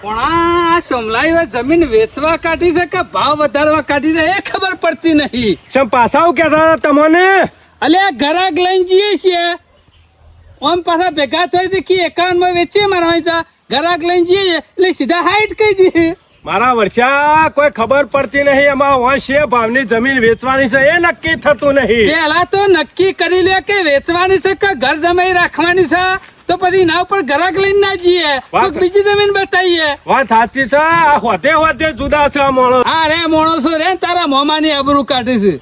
પણ આ સોમલાઈ જમીન વેચવા કાઢી છે કે ભાવ વધારવા કાઢી છે એ ખબર પડતી નહીં. શું પાછા આવું કહેતા હતા તમને? અલ્યા ઘરાક લઈને જઈએ છીએ ઓમ પાછા ભેગા થઈ છે કે 51 માં વેચીએ મારા હોય ઘરાક લઈને જઈએ એટલે સીધા 60 કહી દઈએ. મારા વર્ષા કોઈ ખબર પડતી નહીં એમાં વંશ છે ભાવની જમીન વેચવાની છે એ નક્કી થતું નહીં. પેલા તો નક્કી કરી લે કે વેચવાની છે કે ઘર જમાઈ રાખવાની છે તો પછી ના ઉપર ઘરાક લઈને ના જઈએ તો બીજી જમીન બતાવીએ. વાત સાચી છે. આ હોતે હોતે જુદા છે આ માણસ. હા રે માણસો રે તારા મોમાની આબરૂ કાઢે છે.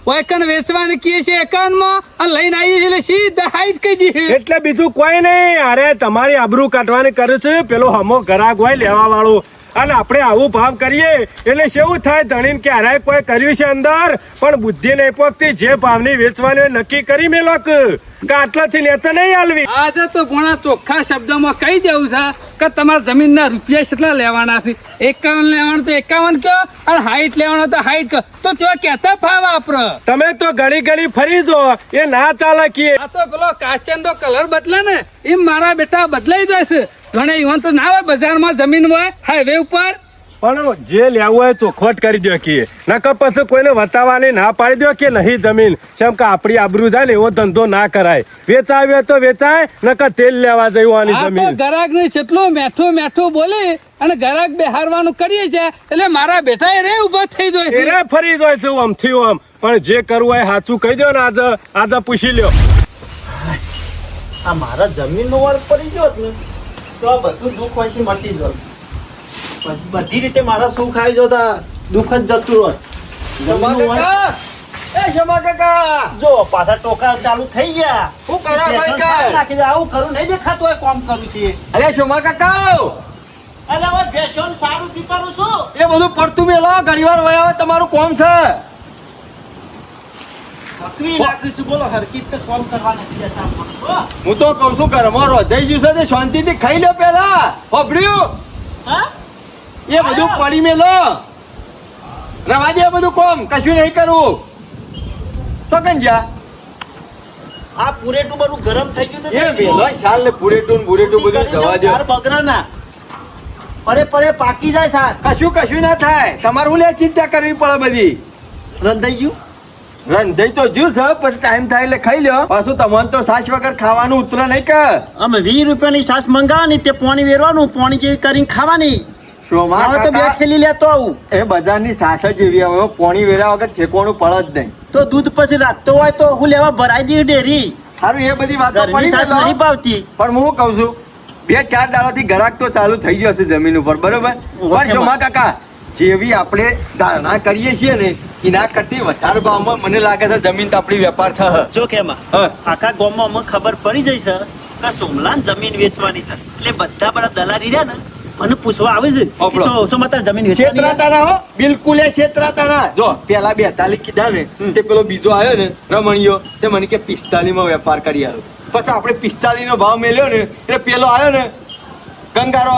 ઓયકન વેચવાની કીએ છે 51 માં અને લઈને આવીએ એટલે સીધા 60 કહી દઈએ. એટલે બીજું કોઈ નહીં. અરે તમારી આબરૂ કાઢવાની કરે છે પેલો હમો ઘરાક હોય લેવા વાળો અને આપણે આવું ભાવ કરીએ એટલે કેવું થાય ધણીને કે હારે કોઈ કર્યું છે અંદર પણ બુદ્ધિ નહીં પોકતી. જે ભાવની વેચવાની નક્કી કરી મેલો કે આટલાથી નેચે નહીં હાલવી. આજે તો ઘણા ચોખ્ખા શબ્દોમાં કહી દેવું છે કે તમારા જમીનના રૂપિયા કેટલા લેવાના છે. 51 લેવાનું તો 51 કયો અને 60 લેવાનો તો 60 કયો તો તેઓ કેતા ભાવ વાપરો. તમે તો ઘડી ઘડી ફરી જો એ ના ચાલે કે આ તો પેલો કાચંડો કલર બદલે ને એમ મારા બેટા બદલાઈ જાય છે. ઘણા યુવાન તો ના હોય બજારમાં જમીન હોય હાઈવે ઉપર પણ જે લેવું હોય ચોખવટ કરી દો કે નકર પછી કોઈને વતાવવાની ના પાડી દો કે નહીં જમીન કેમ કે આપણી આબરૂ જાય ને એવો ધંધો ના કરાય. વેચાવ્યો તો વેચાય નકર તેલ લેવા જવાની આ તો જમીન. ગરાક ને કેટલું મેઠું મેઠું બોલી અને ગરાક બેહારવાનું કરીએ છે એટલે મારા બેટા એ રે ઉભો થઈ જાય એને ફરી જાય છે આમથી આમ. પણ જે કરવું હોય સાચું કહી દો ને આજે પૂછી લ્યો. આ મારા જમીનનો વર્ગ પડી ગયો ને તો આ બધું દુઃખ પછી મટી જાય. પછી બધી રીતે મારા સુખ આવી જતા દુઃખ જ જતું રહે. શમા કાકા જો પાછા ટોકા ચાલુ થઈ ગયા. શું કરો ભાઈ કા? નાખી દે. આવું ખરું નહીં દેખાતું હોય કોમ કરું છે. અરે શમા કાકા અલે હવે ભેંસોને સારું પીવાનું શું એ બધું પડતું મેલો ઘણી વાર વયા આવે તમારું કોમ છે. પકવી નાખીશું. બોલો હરકીત તો કોમ કરવા નથી દેતા આપણને. હું તો કઉ છું ઘરમાં રોધાઈ ગયું છે તે શાંતિથી ખાઈ લો પેલા હોભળ્યું? હા એ બધું પડી મેલો રવા દે બધું કોમ કશું નહીં કરવું તો કન જા આ પૂરેટું બધું ગરમ થઈ ગયું એ વેલો ચાલ ને પૂરેટું બધું જવા દે. સાર બગરા ના પરે પરે પાકી જાય સાર. કશું ના થાય તમારે હું લે ચિંતા કરવી પડે બધી. રંધાઈ ગયું. રંધાઈ તો જ્યું છે પછી ટાઈમ થાય એટલે ખાઈ લ્યો. પાછું તમને તો સાસ વગર ખાવાનું ઉતરે નહીં કે અમે 20 રૂપિયાની સાસ મંગાવવાની તે પાણી વેરવાનું પાણી જેવી કરીને ખાવાની. શોમાં હવે તો બે કાકા, થેલી લેતો આવું. એ બજારની સાસ જ એવી આવે પોણી વેરા વગર ઠેકોણું પડે જ નહીં. તો દૂધ પછી રાખતો હોય તો હું લેવા ભરાઈ દઈ ડેરી. સારું એ બધી વાતો ઘરની પડી સાસ ગઈ નહીં ભાવતી. પણ હું કઉ છું 2-4 દાડાથી ગ્રાહક તો ચાલુ થઈ ગયો છે જમીન ઉપર બરોબર. પણ શોમા કાકા જેવી આપણે ધારણા કરીએ છીએ ને એના કરતી વધારે ભાવમાં મને લાગે છે જમીન તો આપણી વેપાર થશે. જો કેમાં આખા ગામમાં અમને ખબર પડી જઈ છે કે સોમલાન જમીન વેચવાની છે એટલે બધા દલાલી રહ્યા ને મને પૂછવા આવે છે ઓપડો. કે સો માત્ર જમીન વેચવાની છે? છેતરાતા ના હો બિલકુલ એ છેતરાતા ના. જો પેલા 42 કીધા ને તે પેલો બીજો આવ્યો ને રમણીયો તે મને કે 45 માં વેપાર કરી આવ્યો. પછી આપણે 45 નો ભાવ મેલ્યો ને એટલે પેલો આવ્યો ને ગંગારો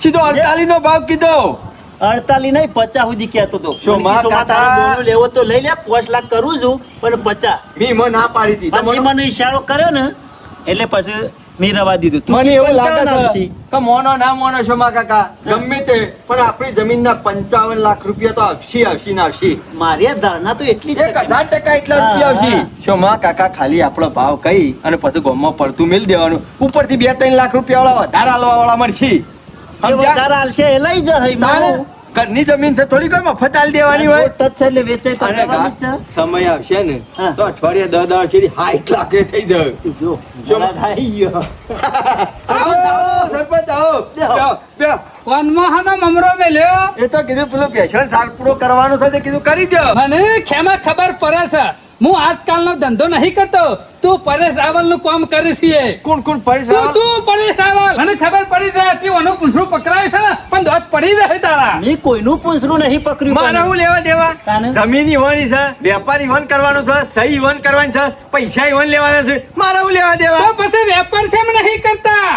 સીધો 48 નો ભાવ કીધો. 48 નહીં 50 સુધી કહેતો હતો. શું માં સો માત્ર કાકા? બોનું લેવો તો લઈ લે 5 લાખ કરું છું પણ 50. મી મને ના પાડી હતી પછી તમારો- મને ઈશારો કર્યો ને એટલે પછી મેં રવા દીધું. તું મને એવું લાગે 55 છે આવશે. કે મોનો ના મોનો શોમા કાકા ગમે તે પણ આપણી જમીનના 55 લાખ રૂપિયા તો આવશે ને આવશે. મારી આ ધારણા તો એટલી જ છે. 1000% એટલા રૂપિયા આવશે. શોમા કાકા ખાલી આપણો ભાવ કહી અને પછી ગોમમાં પડતું મેલ દેવાનું ઉપરથી 2-3 લાખ રૂપિયા વાળા વધારે આલવા વાળા મળશે. જે સમજ્યા? વધારે હાલશે એ લઈ જાય તાણે ઘરની જમીન છે થોડી કોઈ મફત આલી દેવાની હોય. ટચ છે એટલે વેચાય તો અને કરવાની જ છે. સમય આવશે ને હા. તો અઠવાડિયે 10 સુધી 60 લાખ એ થઈ જાય. જો જો. આવી ગયો. આવો, સરપંચ આવો. બેહો, બેહો. વનમોહનો મમરો મેલ્યો એ તો કીધું પેલો પેશન સાર પૂરો કરવાનો છે તે કીધું કરી દો. મને ખેમા ખબર પડે છે હું આજકાલનો ધંધો નહીં કરતો તું પરેશ રાવલ નું કામ કરે છે. કોણ તું પરેશાન તું પરેશ રાવલ મને ખબર પડી જાય તું આનું પૂંછડું પકડાય છે ને પણ દોત પડી જાય તારા. મેં કોઈનું પૂંછડું નહીં પકડ્યું મારે પણ. હું લેવા દેવા તાને? જમીન ઈવાની છે વેપાર ઈવન કરવાનો છે સહી ઈવન કરવાની છે પૈસા ઈવન લેવાના છે મારે હું લેવા તો દેવા. પછી વેપાર છે એમ નહીં કરતા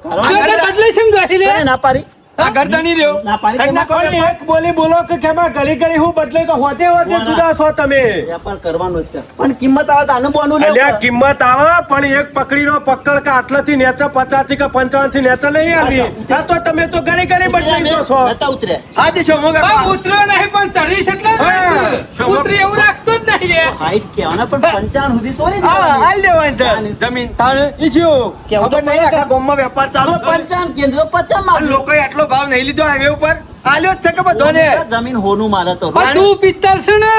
કરવાનો જો તે બદલે છે એમ જોઈ લે. કરે ના પાડી. આ ગરદની રહ્યો ના પાડી કરી નાખો પણ વેપાર. એક બોલી બોલો કે કેમાં ગળી ગળી હું બદલે તો હોતે હોતે જુદા છો તમે વેપાર કરવાનો જ છે પણ કિંમત આવે તો આનું બોનું લેવું અલ્યા પડે. કિંમત આવે પણ એક પકડીનો પકડ કે આટલાથી નેચા 50 થી કે 55 થી નેચા નહીં આવી આ તો તમે તો ગળી ગળી બદલાઈ જો છો નતા ઉતર્યા. હા તે શોમો પણ કાકા ઉતર્યો નહીં પણ ચડી છે એટલે હા. ઉતરી એવું રાખતો જ નહીં એ. હાઈટ કહેવાના પણ 55 સુધી સોરી હા હાલ દેવાનું છે જમીન તાણ ઈચ્છ્યું કેવું તો ખબર નહીં આખા ગામમાં વેપાર ચાલુ છે. 55 કેન્દ્ર 50 અને માં લોકોએ આટલો ભાવ નહીં લીધો હાઈવે ઉપર આલ્યો જ છે કે બધોને જમીન હોનું મારે તો પણ તું પિત્તર છે ને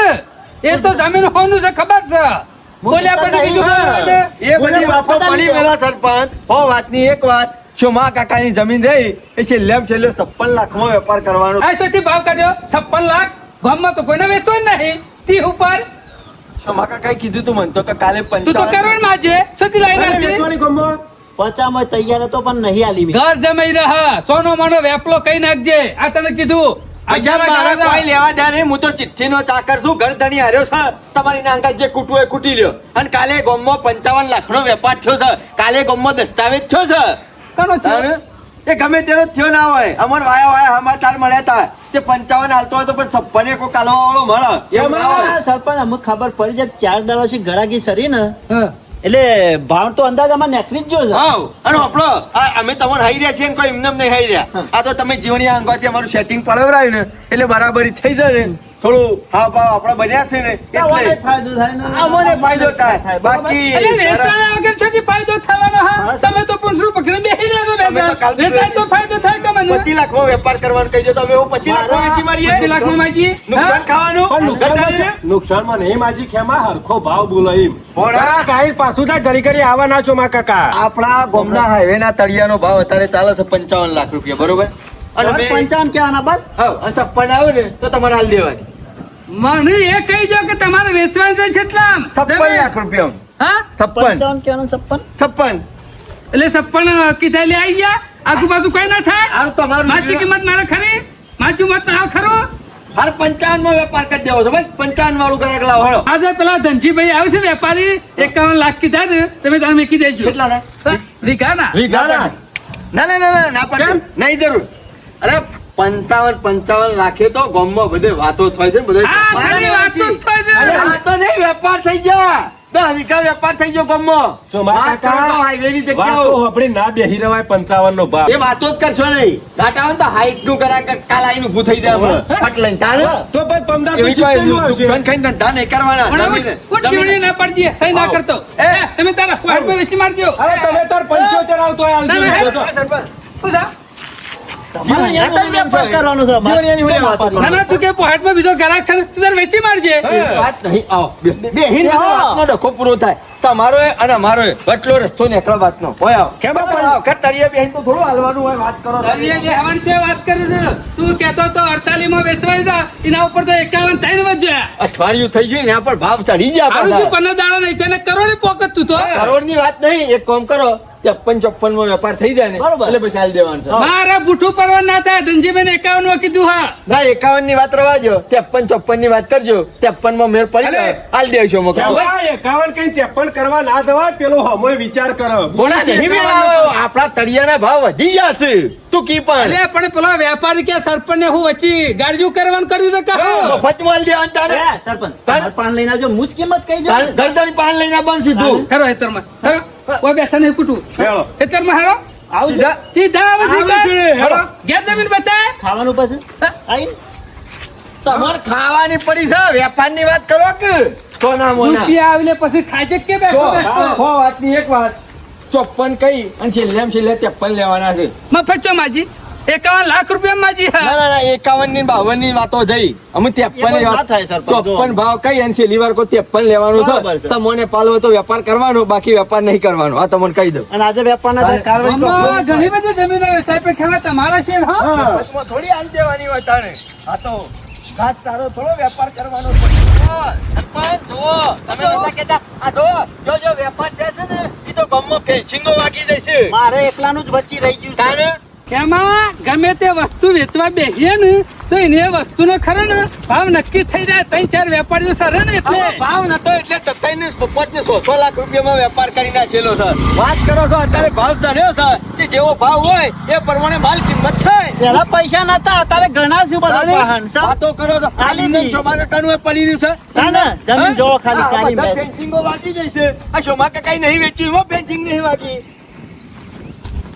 એ તો જમીન હોનું છે ખબર છે બોલ્યા પછી બીજું બોલવા દે. એ બધી વાતો પડી ગયેલા સરપંચ હો વાતની એક વાત શોમા કાકાની જમીન રહી એ છેલ્લે 56 લાખમાં વેપાર કરવાનો આ શેથી ભાવ કાઢ્યો 56 લાખ ગામમાં તો કોઈને વેચતો જ નહીં તી ઉપર શોમા કાકાએ કીધું તું મને તો કે કાલે તું તો 55 કરોડ માં છે શેથી લઈ અરે નાખશે વેચવાની ગમો 50 માં તૈયાર હતો પણ નહીં આલી મેં. ઘર જમાઈ રહ્યા સોનો માનો વેપલો કઈ નાખજે આ તને કીધું આ પૈસા જરા મારા જરા કોઈ લેવા દે નહીં હું તો ચિઠ્ઠીનો ચાકર છું ઘર ધણી હાર્યો છે તમારી નાંગા જે કૂટવું એ કૂટી લ્યો અને કાલે ગામમાં 55 લાખનો વેપાર થયો છે કાલે ગામમાં દસ્તાવેજ થયો છે કોનો છે તાણે? એ ગમે તેનો થયો ના હોય અમાર વાયા સમાચાર મળ્યા હતા તે 55 હાલતો હોય તો પણ 56 કોઈ કાલવા વાળો મળે એમ ના હોય. આ સરપંચ અમુક ખબર પડી જાય કે 4 દાડા થી ઘરાકી સરી ને હા. એટલે ભાવ તો અંદાજ આમાં નીકળી જ ગયો છે. હાઉ. અને આપણો અમે તમને હાઈ રહ્યા છીએ ને કોઈ એમને એમ નહીં હાઈ રહ્યા આ તો તમે જીવણી અંગવાથી અમારું સેટિંગ પડાવરાયું ને એટલે બરાબરી થઈ જાય ને થોડું હા ભાવ આપણા બન્યા છે ને તમને એટલે ફાયદો થાય ને અમને ફાયદો થાય બાકી એટલે વેચાણ આગળ છેથી ફાયદો થવાનો હા તમે તો પૂંછડું પકડીને બેસી રહ્યા છો અમે તો કાલ વેચાણ તો ફાયદો થાય કે મને 25 લાખમાં વેપાર કરવાનું કહી દો તો અમે એવું 25 લાખમાં વેચી મારીએ 25 લાખમાં માજી નુકસાન ખાવાનું પણ નુકસાનમાં ગરદાની છે? નુકસાનમાં નહીં માજી ખેમા હરખો ભાવ બોલો એમ ભોળા. કાંઈ પાછું થાય ઘડી ઘડી આવવાના છો માં કાકા આપણા ગામના હાઈવે ના તળિયાનો ભાવ અત્યારે ચાલે છે 55 લાખ રૂપિયા બરોબર અને મેં 55 કહેવાના બસ હા અને 56 આવે ને તો તમારે હાલ દેવાની મને એ કહી દો કે તમારે વેચવાનું છે કેટલા 56 લાખ રૂપિયા હા 56 55 કહેવાના 56 એટલે 56 કીધા લે આવી ગયા આજુબાજુ કઈ ના થાય આ તમારું માછી કિંમત મારે ખરી માછી મત ના ખરો હાર 55 માં વેપાર કરી દેવો છે બસ 55 વાળું ગ્રાહક લાવો હળો આજે પેલા ધનજીભાઈ આવે છે વેપારી 51 લાખ કીધા છે તમે તારે મેકી દેજો કેટલા ના હા, વીઘા ના વીઘાના ના ના ના ના ના પડે નહીં જરૂર અરે 55 લાખે તો ગામમાં બધે વાતો થાય છે બધે હા ખાલી વાતો જ થાય અરે છે વાતો નહીં વેપાર થઈ ગયા 10 વીઘા વેપાર થઈ ગયો ગામમાં જો મારા વાત કરો તો હાઈવે ની વાતો જગ્યાઓ આપણી ના બેહી રવાય 55 નો ભાવ એ વાતો જ કરશો નહીં ગાટા હોય ને તો હાઈટ નું કરા કાલ આઈને ઊભું થઈ જાય હમણાં પટ લઈને તાણે તો પછી 15 તો એવી કોઈ 70 નું નુકસાન આવશે. ખાઈને ધંધા નહીં કરવાના પણ જમીને- ઉઠ જીવડી ના પડજી સહી ના કરતો એ. તમે તારા ફોન પર વેચી મારજો અરે તમે તાર 75 આવતો હોય ના, ના, આવજો. હા, સરપંચ. શું છે? તમારે અહીંયા તો જ વેપાર કરવાનો છે અમારે. જીવણીયાની હું વાત કરું? ના ના તું કે પોહાટમાં બીજો ગ્રાહક છે તું તારે વેચી મારજે હા. વાત નહીં આવો બેહીને બે આવો. વાતનો ડખો પૂરો થાય તમારો અને અમારો એટલો રસ્તો નીકળે વાતનો હોય આવો કેમ પણ? આવો, ઘર તળિયે બેહીને તો થોડું હાલવાનું હોય વાત કરો તમે. દરિયા જે હવન છે વાત કરે છે તું કહેતો તો 48 માં વેચવાય છે એના ઉપર તો 51 થઈને વધ્યા અઠવાડિયું થઈ ગયું ને એના પર ભાવ ચડી ગયા આવું તું પાછા. 15 દાડા નહીં તેને કરોડે પોકત તું તો કરોડની વાત નહીં એક કામ કરો 53 માં વેપાર થઈ જાય ને બરોબર. એટલે પછી હાલ દેવાનું છે મારા બુઠું પરવા ના થાય ધનજીભાઈ 51 માં કીધું હા ના 51 ની વાત રવા દો 53 ની વાત કરજો 53 માં મેળ પડી જાય અલે. હાલ દેવશો મોકો કેમ ભાઈ 51 કઈ 53 કરવા ના જવાય પેલો હમોય વિચાર કરો બોલા નહીં મેળ આવ્યો. આપણા તળિયાના ભાવ વધી ગયા છે તું કી પણ અલે પણ પેલો વેપારી કે સરપંચ ને હું વચ્ચે ગાડીઓ કરવાનું કર્યું તો કહો મફત માલ દેવાનું તારે એ, સરપંચ તમારે પાન લઈને આવજો મુજ કિંમત કહી જો ગરદન પાન લઈને બંધ સીધું હેરો હેતરમાં હેરો કોઈ બેઠા નહીં કુટું હેલો. હેતરમાં હેરો આવશે સીધા. સીધા આવે આવે સીધા છે, હેરો. ગેસ જમીન બતાય ખાવાનું પછી હા? આઈને તમારે ખાવાની પડી છે વેપારની વાત કરો કે સોના મોના રૂપિયા આવીને પછી ખાજે કે બેઠો તો બેઠો હો વાતની એક વાત 54 કઈ અને છેલ્લે 53 લેવાના છે મફત ચો માજી 51 લાખ રૂપિયા માજી ના હા ના ના 51 ની 52 ની વાતો થઈ અમે 53 ની ના વાત થાય સરપંચ, જો. 54 ભાવ કઈ અને છેલ્લી વાર કોઈ 53 લેવાનું બરાબર છે છે. તમને પાલવો તો વેપાર કરવાનો બાકી વેપાર નહીં કરવાનો આ તમને કહી દઉં અને આજે વેપારના થાય કારવાઈ આમાં તો ઘણી બધી જમીનો સાહેબ ખેવા તમારા છે હા હા. વચમાં થોડી હાલ દેવાની હોય તાણે આ તો ઘાસ તારો થોડો વેપાર કરવાનો સરપંચ જુઓ તમે નતા કહેતા આ જો વેપાર છે ને એ તો ગમો ફેન્સિંગો વાગી જશે મારે એકલાનું જ વચ્ચે રહી ગયું છે તાણે એમાં ગમે તે વસ્તુ વેચવા બેસીએ ને તો એને વસ્તુનો ખરો ને ભાવ નક્કી થઈ જાય 3-4 વેપારીઓ સરે ને એટલે ભાવ નતો એટલે 100 લાખ રૂપિયામાં વેપાર કરી નાખેલો છે. વાત કરો છો અત્યારે ભાવ ચડ્યો છે કે જેવો ભાવ હોય એ પ્રમાણે માલ કિંમત થાય. પેલા પૈસા નતા અત્યારે ઘણા છે બધા વાહન છે. વાતો કરો છો ખાલી નહીં. શોભા કાકાનું એ પડી રહ્યું છે. ના, ના, જમીન જોવો ખાલી આ કાળી બધા મેં. ફેન્સિંગો વાગી જાય છે. આ શોભા કાકાએ નહીં વેચ્યું એમાં ફેન્સિંગ નહીં વાગી.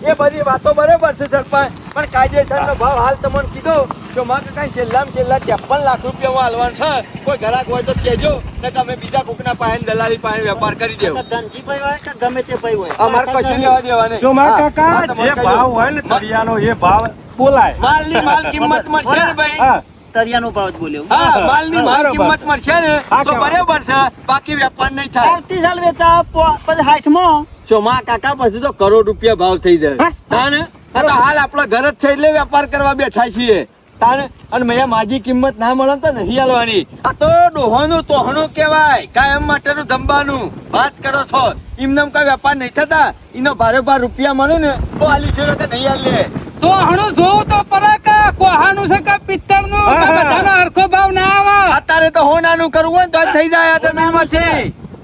એ બધી વાતો બરોબર છે સરપંચ, પણ કાયદેસરનો ભાવ હાલ તમને કીધો શોભા કાકાએ છેલ્લામાં છેલ્લા 53 લાખ રૂપિયામાં હાલવાનું છે. કોઈ ગ્રાહક હોય તો કહેજો ને તમે બીજા કોકના પાસે દલાલી પાસે વેપાર કરી દેવો. ધનજીભાઈ હોય કે ગમે તે ભાઈ હોય અમારે કશું લેવા દેવા નહીં. જો મારા કાકા હા, તમે જે કહી ભાવ દો. હોય ને તળિયાનો એ ભાવ બોલાય. માલની માલ કિંમત મળશે ને ભાઈ. હા તળિયાનો ભાવ જ બોલ્યો હા, માલની માલ બરોબર. કિંમત મળશે ને હા, તો કેવા? બરાબર છે, બાકી વેપાર નહીં થાય. આવતી સાલ વેચા પછી 60 ચોમા કાકા પછી તો કરોડ રૂપિયા ભાવ થઈ જાય. તાને આ તો હાલ આપણા ઘર જ છે એટલે વેપાર કરવા બેઠા છીએ. તાને અને મેં માજી કિંમત ના મળે તો નહીં હાલવાની. આ તો ડોહોનું તોહણું કહેવાય, કાયમ માટેનું જમવાનું. વાત કરો છો એમને કઈ વેપાર નહીં થતા. એનો ભારે રૂપિયા મળે ને તો હાલી છે કે નહીં હાલે. તો હણું જોવું તો પડે કે કોહાનું છે કે પિત્તળનું કે હા. બધાનો હરખો ભાવ ના આવે અત્યારે તો હોનાનું કરવું હોય તો જ થઈ જાય આ જમીનમાં છે.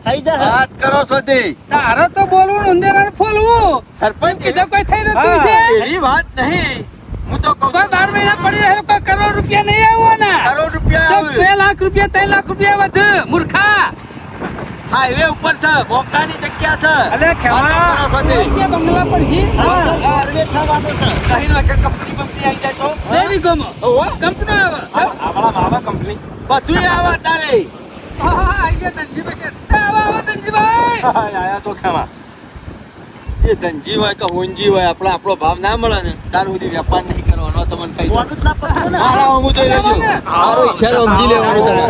થઈ જાય વાત કરો છો તે તારે તો બોલવું ઉંદેરાને ફોલવું સરપંચ કીધું કોઈ થઈ જતું હા. છે એવી વાત નહીં. હું તો કહું કોઈ 12 મહિના પડી રહે કોઈ કરોડ રૂપિયા નહીં આવવાના કરોડ રૂપિયા તો આવે. 2 લાખ રૂપિયા 3 લાખ રૂપિયા વધુ મૂર્ખા હાઈવે ઉપર છે, બોગદાની જગ્યા છે. અલે ખેમા. વાતો કરો છો તે. કે બંગલા પર છે આ અરવે થવાનો છે. કહીને કે કંપની બંપની આવી જાય તો દેવી ગમો ઓહો, કંપનો આવે આપણા મામા કંપની બધુંય આવે તારે. હા હા આઈ ગયા ધનજીભાઈ કે આવા ધનજીભાઈ આયા તો ખેમા. એ ધનજી હોય કે હોનજી હોય આપણો ભાવ ના મળે ને તાર સુધી વેપાર નહીં કરવાનો તમને કહી દઉં. બોલું જ ના પડતું ને. મારા હું જોઈ લેજો. મારો ઈશારો સમજી લેવાનો તને.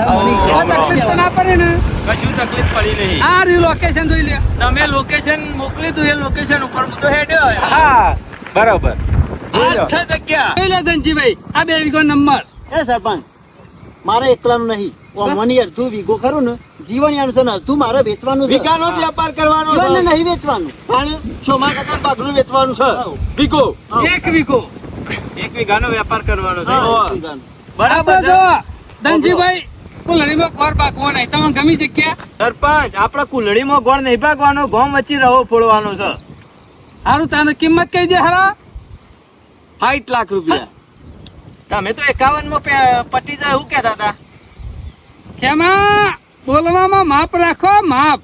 આ તકલીફ તો ના પડે ને કશું તકલીફ પડી નહીં. આ રહ્યું લોકેશન જોઈ લે તમે લોકેશન મોકલી દઉં એ લોકેશન ઉપર હું તો હેડ્યો હા બરોબર. આ છે જગ્યા. જોઈ લે ધનજીભાઈ આ 2 વીઘો નંબર એ સરપંચ મારે એકલાનું નહીં મની અડધું વીઘો ખરું ને જીવણિયાનું છે ને અડધું મારે વેચવાનું છે વિકાનો જ વેપાર કરવાનો છે. જીવનને નહીં વેચવાનું અને શોમા કાકા બાગનું વેચવાનું છે. વિકો. 1 વીઘો એક વીઘાનો વેપાર કરવાનો છે. હા, એક વીઘાનું. બરાબર આપણે છે જો ધનજીભાઈ કુલડીમાં કોર પાકવો નહીં તમને ગમી જગ્યા સરપંચ આપડા કુલડીમાં ગોળ નહીં ભાગવાનો, ગોમ વચ્ચે રહો ફોડવાનો છે. સારું તાને કિંમત કહી દે હરા 60 લાખ રૂપિયા. તમે તો 51 માં પટી જાય એવું કહેતા હતા. કેમાં બોલવામાં માપ રાખો માપ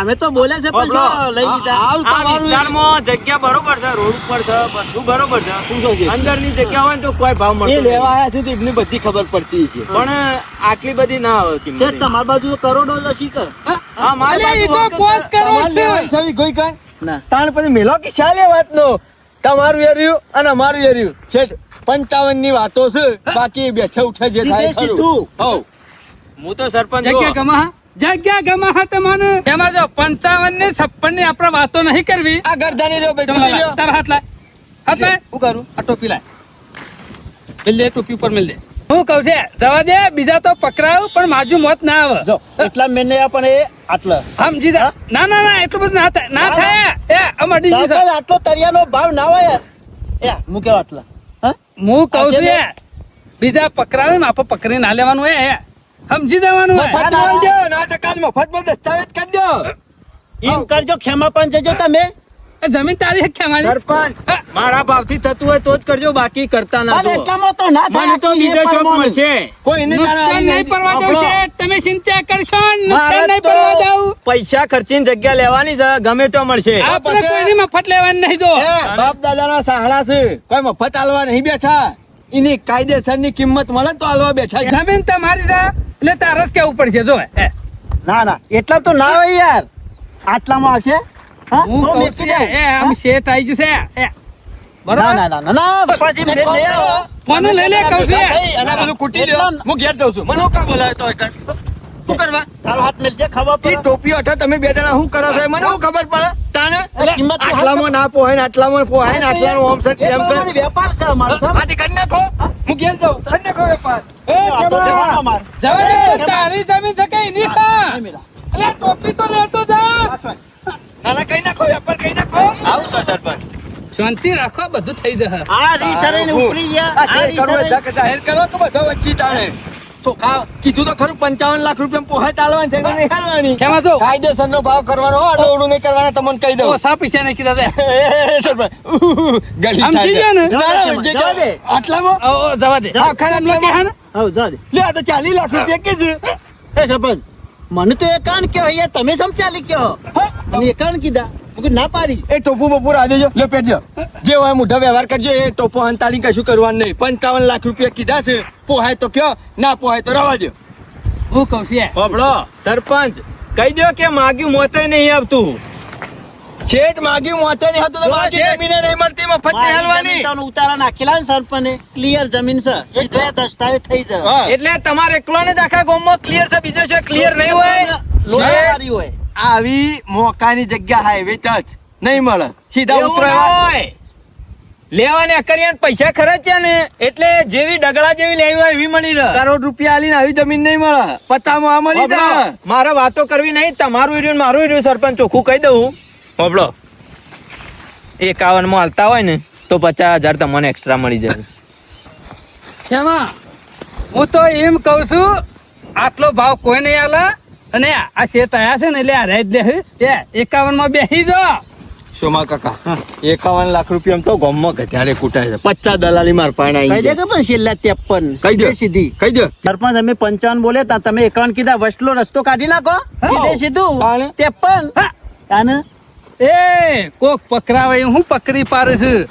અમે તો બોલ્યા છે પણ બોલો. શું લઈ લીધા હાલ આ તમારું વિસ્તારમાં જગ્યા બરોબર છે, રોડ ઉપર છે, બધું બરોબર છે. પૂછો છે. અંદરની જગ્યા હોય ને તો કોઈ ભાવ એ મળતો લેવા નહીં. આયા છે તો એમને બધી ખબર પડતી છે. પણ આટલી બધી ના આવે શેઠ કિંમત. તમારી બાજુ કરોડો લસી કર હા, મારી અલ્યા, ઈ બાજુ તો પોચ કરોડ તમારે છે લેવાનું છે વિકોઈ કાંઈ? ના તાણ પછી મેલો કે ચાલે વાતનો. તમારું એર્યું અને અમારું એર્યું શેઠ 55 ની વાતો છે, બાકી બેઠા ઉઠા જે થાય સીધે ખરું. સીધું. હોવ. હું તો સરપંચ જગ્યા છું. ગમા જગ્યા ગમા હા તમને એમાં જો 55 ની 56 ની આપણે વાતો નહીં કરવી આ ગરદાની રહ્યો ભાઈ, તમે ટૂટી લાય, લ્યો. તારા હાથ લાય હાથ લાય શું કરું? આ ટોપી લાય મિલ દે ટોપી ઉપર મિલ દે હું કહું છે જવા દે બીજા તો પકડાવ પણ માજુ મોત ના આવે જો એટલા મેને પણ એ આટલા સમજી જા ના ના ના એટલું બધું ના થાય ના થાય એ આમ અડી ગયું છે. સરપંચ આટલો તરિયાનો ભાવ ના હોય યાર એ મૂક્યો આટલા હા હું કહું છું આ છે એ બીજા પકડાવે ને આપણે પકડી ના લેવાનું એ સમજી દેવાનું હોય. મફત માલ દ્યો, ના તો કાલ મફતમાં દસ્તાવેજ કરી દ્યો. એમ કરજો ખેમા પણ જજો તમે એ જમીન તારી હક ખેમાની સરપંચ મારા ભાવથી થતું હોય તો જ કરજો, બાકી કરતા ના અને જો. એટલામાં તો ના થાય મને તો આખી એ બીજો શોખ પરમાણુ. મળશે. કોઈને નુકસાન નહીં પડવા દઉં આપણો. શેઠ. તમે ચિંતા કરશો મારે નુકસાન નહીં તો પડવા દઉં પૈસા ખર્ચીને જગ્યા લેવાની છે, ગમે તો મળશે. આપણે પછી- કોઈની મફત લેવાની નહીં જો એ બાપ દાદાના સહારા છે, કોઈ મફત આલવા નહીં બેઠા. એની કાયદેસરની કિંમત મળે ને તો આલવા બેઠા છે. જમીન તમારી છે એટલે તારે જ કેવું પડશે જો ના ના એટલા તો ના હોય યાર આટલામાં હશે હા હું તો કહું મેકી છું દઉં. એ આમ શેઠ આવી જશે ના બરોબર ના ના ના ના પછી મેં લઈ આવો. ફોન લઈ લે કહું છું એ, અને આ બધું કૂટી લ્યો. હું ઘેર જઉં છું. મને હું કાં બોલાવ્યો તો એકણ? શું કરવા? તારો હાથ મેલજે ખબર ઈ પડે ટોપીઓ હઠો તમે બે જણા શું કરો છો એ મને શું ખબર પડે? તાને અરે કિંમત તો આટલામાં ના પોહાય ને આટલામાં પોહાય ને આટલાનું ઓમ છે એ તેમ છે. તમારી વેપાર છે અમારો સર આથી કરી નાખો. હું ઘેર જાઉં. કરી નાખો વેપાર. આ તો જવાનો અમારે. જવા દે તો તારી જમીન છે કે એની છે નહીં મેલા. એટલે ટોપી તો લેતો જા ના ના કરી નાખો વેપાર કરી નાખો. આવું છે સરપંચ. શાંતિ રાખો બધું થઈ જશે. આ રીસરે ઉપડી ગયા આ રીસરે જાહેર કરો કે બધા વચ્ચે તાણે ચોખા કીધું તો ખરું 55 લાખ રૂપિયા પોહાય તાલવાની છે કે નહીં હાલવાની કેમાં તો કાયદેસરનો ભાવ કરવાનો હો અડોડું નહીં કરવાના તમને કહી દઉં ઓછા પૈસા નહીં કીધા રે. ગલી આમ થઈ ગયા ને? જવા દે. આટલામાં ઓ, જવા દે આખા તમને કે હે ને? આવ જા દે લે આ તો 40 લાખ રૂપિયા કે છે એ સરપંચ મને તો એકાન કે અહીંયા તમે સમચાલી કયો તમે એકાન કીધા હું કીધું ના પાડી એ ટોપુ બપુ રાહ દેજો લે પેટ જે હોય મોઢા વ્યવહાર કરજો એ ટોપો હંતાડી કશું કરવાનું નહીં 55 લાખ રૂપિયા કીધા છે પોહાય તો કયો ના પોહાય તો રવા દો હું કહું છું યાર. હોભળો સરપંચ કહી દો કે માગ્યું મોતે નહીં આવતું. શેઠ માગ્યું મોતે નહીં હતું તો મારી જમીને નહીં મળતી મફત નહીં હાલવાની જમીન ઉતારા નાખેલા ને સરપંચે ક્લિયર જમીન છે સીધો એ દસ્તાવેજ થઈ જાય હા. એટલે તમારે એકલો ને જ આખા ગામમાં ક્લિયર છે, બીજો છે ક્લિયર નહીં હોય. લોહાવાળી હોય આવી મોકાની જગ્યા હાઈવે ટચ નહીં મળે સીધા એવું ઉતરો ના હોય. લેવાને અકરિયાને પૈસા ખર્ચ્યા ને એટલે જેવી ડગલા જેવી લેવી હોય એવી મળી રહે. કરોડ રૂપિયા આલીને આવી જમીન નહીં મળે પચામાં આ મળી જાય હોભળો, મારે વાતો કરવી નહીં, તમારું ઈર્યું ને મારું ઈર્યું સરપંચ ચોખ્ખું કહી દઉં. હોભળો 51 માં હાલતા હોય ને તો 50,000 તમને એક્સ્ટ્રા મળી જાય. કેમાં હું તો એમ કહું છું આટલો ભાવ કોઈ નહીં આલે અને આ શેત આયા છે ને એટલે આ રાત લે 51 માં બેસી જો. સોમા કાકા 51 લાખ રૂપિયા તો ગામમાં ઘટાડે કૂટાય છે 50 દલાલી માર પાણી કહી દે આવી કે પણ છેલ્લા 53 કહી દે સીધી કહી દે સરપંચ અમે 55 બોલે તા તમે 51 કીધા વસલો રસ્તો કાઢી નાખો સીધે સીધું તાણે? 53 હા. તાને એ કોક પકરાવે હું પકડી પાડું છું.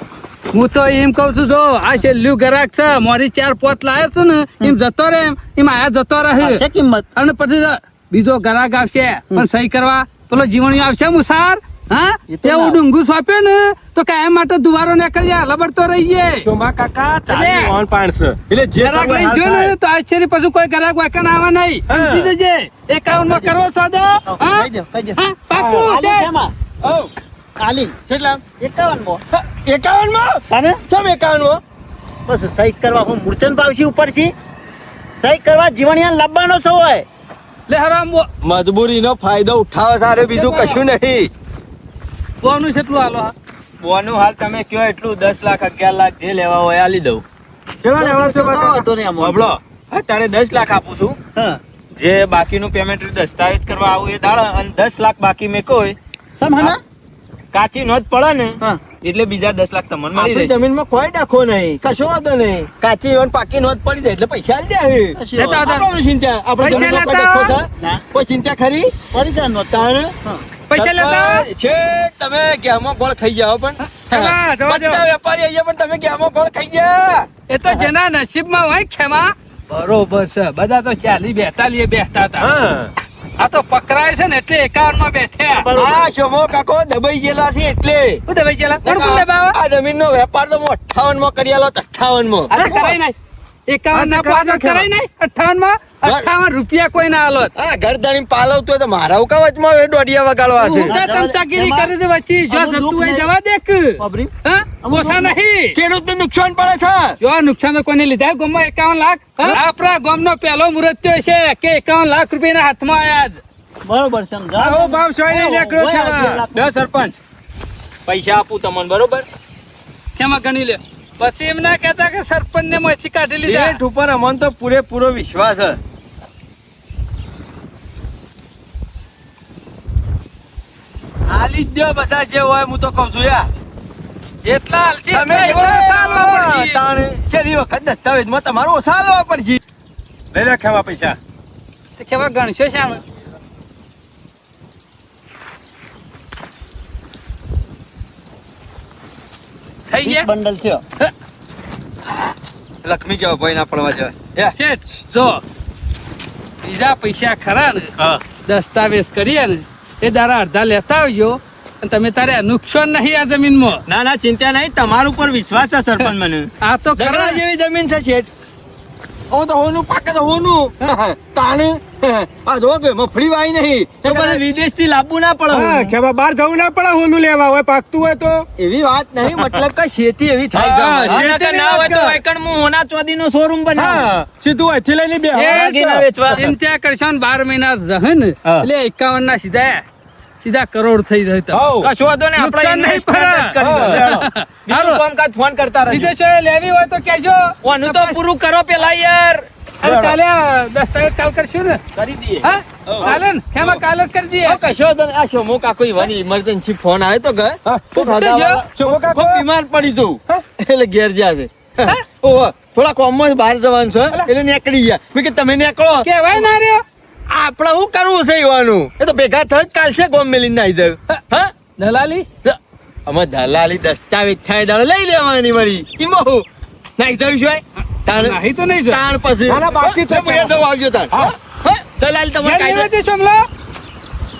હું તો એમ કઉ છું જો આ છેલ્લું ગ્રાહક છે મારી 4-5 લાયો છું ને એમ જતો રહે એમ આયા જતો રહે છે કિંમત અને પછી જો બીજો ગ્રાહક આવશે પણ સહી કરવા પેલો જીવણીઓ આવશે મુસાર હા એ તો એવું ના. ડુંગું સોંપ્યો ને તો કાયમ માટે દુવારો નીકળી જાય લબડતો રહી જાય. ચોમા કાકા એટલે- 40 ઓન પાડશે એટલે જે ગ્રાહક તમે લઈને હાલ જો ને થાય. તો આશ્ચર્ય પછી કોઈ ગ્રાહક વાંકા ના આવે નહીં હા. સમજી જજે 51 માં કરવો સોદો હા કહી દે કહી દે હા, પાકું આલી છે. કેમાં ઓ આલી કેટલા 51 માં 51 માં તાને કેમ 51 માં બસ સહી કરવા હું મૂર્છન પાવશી ઉપર છી સહી કરવા જીવણિયાને લાવવાનો છો હોય લે હરામ મજબૂરીનો ફાયદો ઉઠાવે સારે બીજું કશું નહીં બોનું કેટલું હાલો હા બોનું હાલ તમે કયો એટલું 10 લાખ 11 લાખ જે લેવા હોય આલી દઉં. કેવા લેવા છે કાકા? હતો ને આમાં. હોભળો અત્યારે 10 લાખ આપું છું, હા જે બાકીનું પેમેન્ટ દસ્તાવેજ કરવા આવું એ દાડા અને 10 લાખ બાકી મેકો હોય સમ હના કાચી નોંધ પડે ને હા એટલે બીજા 10 લાખ તમને મળી આપણી જાય. જમીનમાં કોઈ ડખો નહીં કશો વાંધો નહીં કાચી વન પાકી નોંધ પડી જાય એટલે પૈસા આલી દે હવે કશી લેતા વાત. આવતા. આપણું ચિંતા આપણે પૈસા જમીનમાં કોઈ લેતા ડખો આવો. છે? ના કોઈ ચિંતા ખરી પડી જાય નોટ. તાણ હા. પૈસા લેતા આવો. સરપંચ, છેક તમે ગેમો ગોળ ખાઈ જાઓ પણ ખેમા, જવા દો. બધા વેપારી આવીએ પણ તમે ગેમો ગોળ ખાઈ જા એ તો જેના નસીબમાં હોય ખેમા બરોબર છે બધા તો 40-42 બેસતા હતા હા આ તો પકડાય છે ને એટલે 51 માં બેઠ્યા આ શોમો કાકો દબાઈ ગયેલા છે એટલે હું દબાઈ ગયેલા કોણ કોણ દબાવે આ જમીનનો વેપાર તો 58 માં કરી આલો 58 માં આ તો કરાઈ નાખ 51 ના પાછળ કરાઈ નાખ 58 માં 58 રૂપિયા કોઈ ના આલોત હા ઘર દાણી પાલવતું હોય તો મારા ઉકાવચમાં હવે દોઢિયા વગાડવા છે હું કા ચમચાગીરી કરે છે વચ્ચે જો આનું જતું દુઃખ હોય નહીં. જવા દેક બાબરી. હા ઓછા નહીં ખેડૂતને નુકસાન પડે છે જો આ નુકસાન તો કોઈને લીધા ગામમાં 51 લાખ હા? આપણા ગામનો પહેલો મૃત્યુ છે કે 51 લાખ રૂપિયાના હાથમાં આયા જ. બરોબર સમજા આવો ભાવ છો નહીં નીકળ્યો ખેમા. બે સરપંચ પૈસા આપું તમને બરોબર. ખેમા ગણી લે પછી એમ ના કહેતા કે સરપંચ ને મોંથી કાઢી લીધા શેઠ ઉપર અમને તો પૂરેપૂરો વિશ્વાસ છે આલી જ દો બધા જે હોય હું તો કહું છું યાર એટલા હાલશે તમે એટલા એવો ઓછા આલવા પડશે. તાણે છેલ્લી વખત દસ્તાવેજમાં તમારું ઓછા આલવા પડશે લઈ લે ખેમા પૈસા તો ખેમા ગણશો શાનું? થઈ 20 ગયા બંડલ થયો લક્ષ્મી કેવા ભાઈ ના પડવા જાય શેઠ, જો બીજા પૈસા ખરા ને દસ્તાવેજ કરીએ ને એ દારા અડધા લેતા આવજો અને તમે તારે નુકસાન નહીં આ જમીનમાં ના ના ચિંતા નહીં, તમારા ઉપર વિશ્વાસ છે સરપંચ મને. આ તો ખરા દગડા જેવી જમીન છે શેઠ હું તો હોનું પાકે તો હોનું તાણે આ જો કે મફળી વાય નહીં તો પછી વિદેશ થી લાવવું ના પડે. હા ખેમા બહાર જવું ના પડે હોનું લેવા હોય પાકતું હોય તો એવી વાત નહીં મતલબ કે ખેતી એવી થાય હા, છે હા, નકર ના હોય તો વાયકણ હું હોના ચોદીનો શોરૂમ બનાવું. હા સીધું અહીંથી લઈને બે એ દાગીના વેચવા. એમ ત્યાં કરશો ને 12 મહિના રહે ને હા. એટલે 51 ના સીધા સીધા કરોડ થઈ જાય તો હઉ. કશો વાંધો નહીં, આપણે નુકસાન નહીં investment જ કરી દો. પડે. ચાલો. બીજું હાલો. કામકાજ ફોન કરતા રહેજો. વિદેશો લેવી હોય તો કહેજો ઓનું તો પૂરું કરો પેલા યાર. અરે કાલે આ દસ્તાવેજ કાલ કરશું ને કરી દઈએ. હા કાલે ને હેમાં કાલે જ કરી દઈએ હા, કશો વાંધો નહીં. આ શોમો કાકો ઈવાની emergency ફોન આવ્યો તો ઘર. હા. કોક હગાવાળા- શોમો કાકો? કોક બીમાર પડી તું એટલે ઘેર જ્યાં છે ઓહો, થોડા કોમમાં બહાર જવાનું છે એટલે નીકળી ગયા. મેં કીધું તમે નીકળો. કેવાય ના રહ્યો આપણે શું કરવું છે ઈવાનું? એ તો ભેગા થઈ જ કાલ છે ગોમ મેલીને નાઈ જાય. હા દલાલી અમે દલાલી દસ્તાવેજ થાય દાડો લઈ લેવાની વળી ઈમો હું નાઈ જવું છે તાણ નહીં તો નહીં જો તાણ પછી ના, ના, બાકી છે. હું એ જવું આવજો તાણ હા. હા? દલાલી તમારે કાયદો લેવાતી સમલો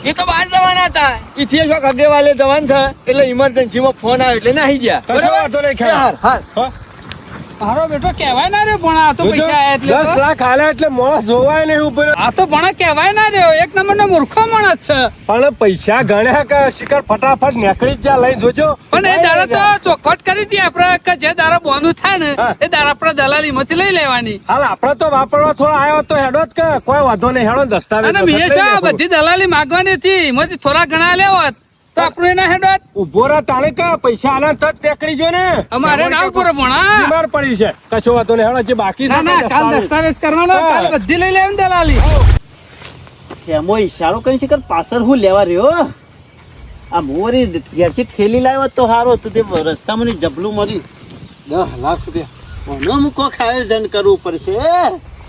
એ તો બહાર જવાના હતા ઈથી શોખ અગેવાલે જવાનું છે એટલે ઇમરજન્સીમાં ફોન આવ્યો એટલે નાહી ગયા કશો વાંધો નહીં, ખેર. હાર હાર હા. મારો બેટો કહેવાય ના રહ્યો ભણા આ તો જોજો, પૈસા આયા એટલે 10 તો. લાખ આલ્યા એટલે માણસ જોવાય નહીં ઉપર. આ તો ભણા કહેવાય ના રહ્યો એક નંબરનો મૂર્ખો માણસ છે પણ પૈસા ગણ્યા કે શિખર ફટાફટ નીકળી જ જા લઈ જોજો. પણ એ દાડા તો ચોખવટ કરી હતી આપણે કે જે દાડા બોનું થાય ને હા. એ દાડા આપણે દલાલી માંથી લઈ લેવાની હાલ આપડે તો વાપરવા થોડો આવ્યો તો હેડો જ કે કોઈ વાંધો નહીં હેડો દસ્તાવેજ અને વખત મેં લઈ શું લેજો. બધી દલાલી માંગવાની હતી એમાંથી થોડા ઘણા લેવત તો આપણું એના હેડોત ઉભો રહે તાણે કે પૈસા આલે તો જ નીકળી જો ને અમારે ના ઉપર ભણા બીમાર પડી છે કશો વાંધો નહીં હેડો જે બાકી છે ના ના કાલ દસ્તાવેજ. દસ્તાવેજ કરવાનો હા. કાલ બધી લઈ લેવાની દલાલી એમો ઈશારો કરી છે કે પાછળ હું લેવા રહ્યો આ મોરી ઘેરથી ઠેલી લાવ્યો તો સારો તો તે રસ્તામાં ની જબલું મળી 10 લાખ રૂપિયા ઓનો મુકો આયોજન કરવું પડશે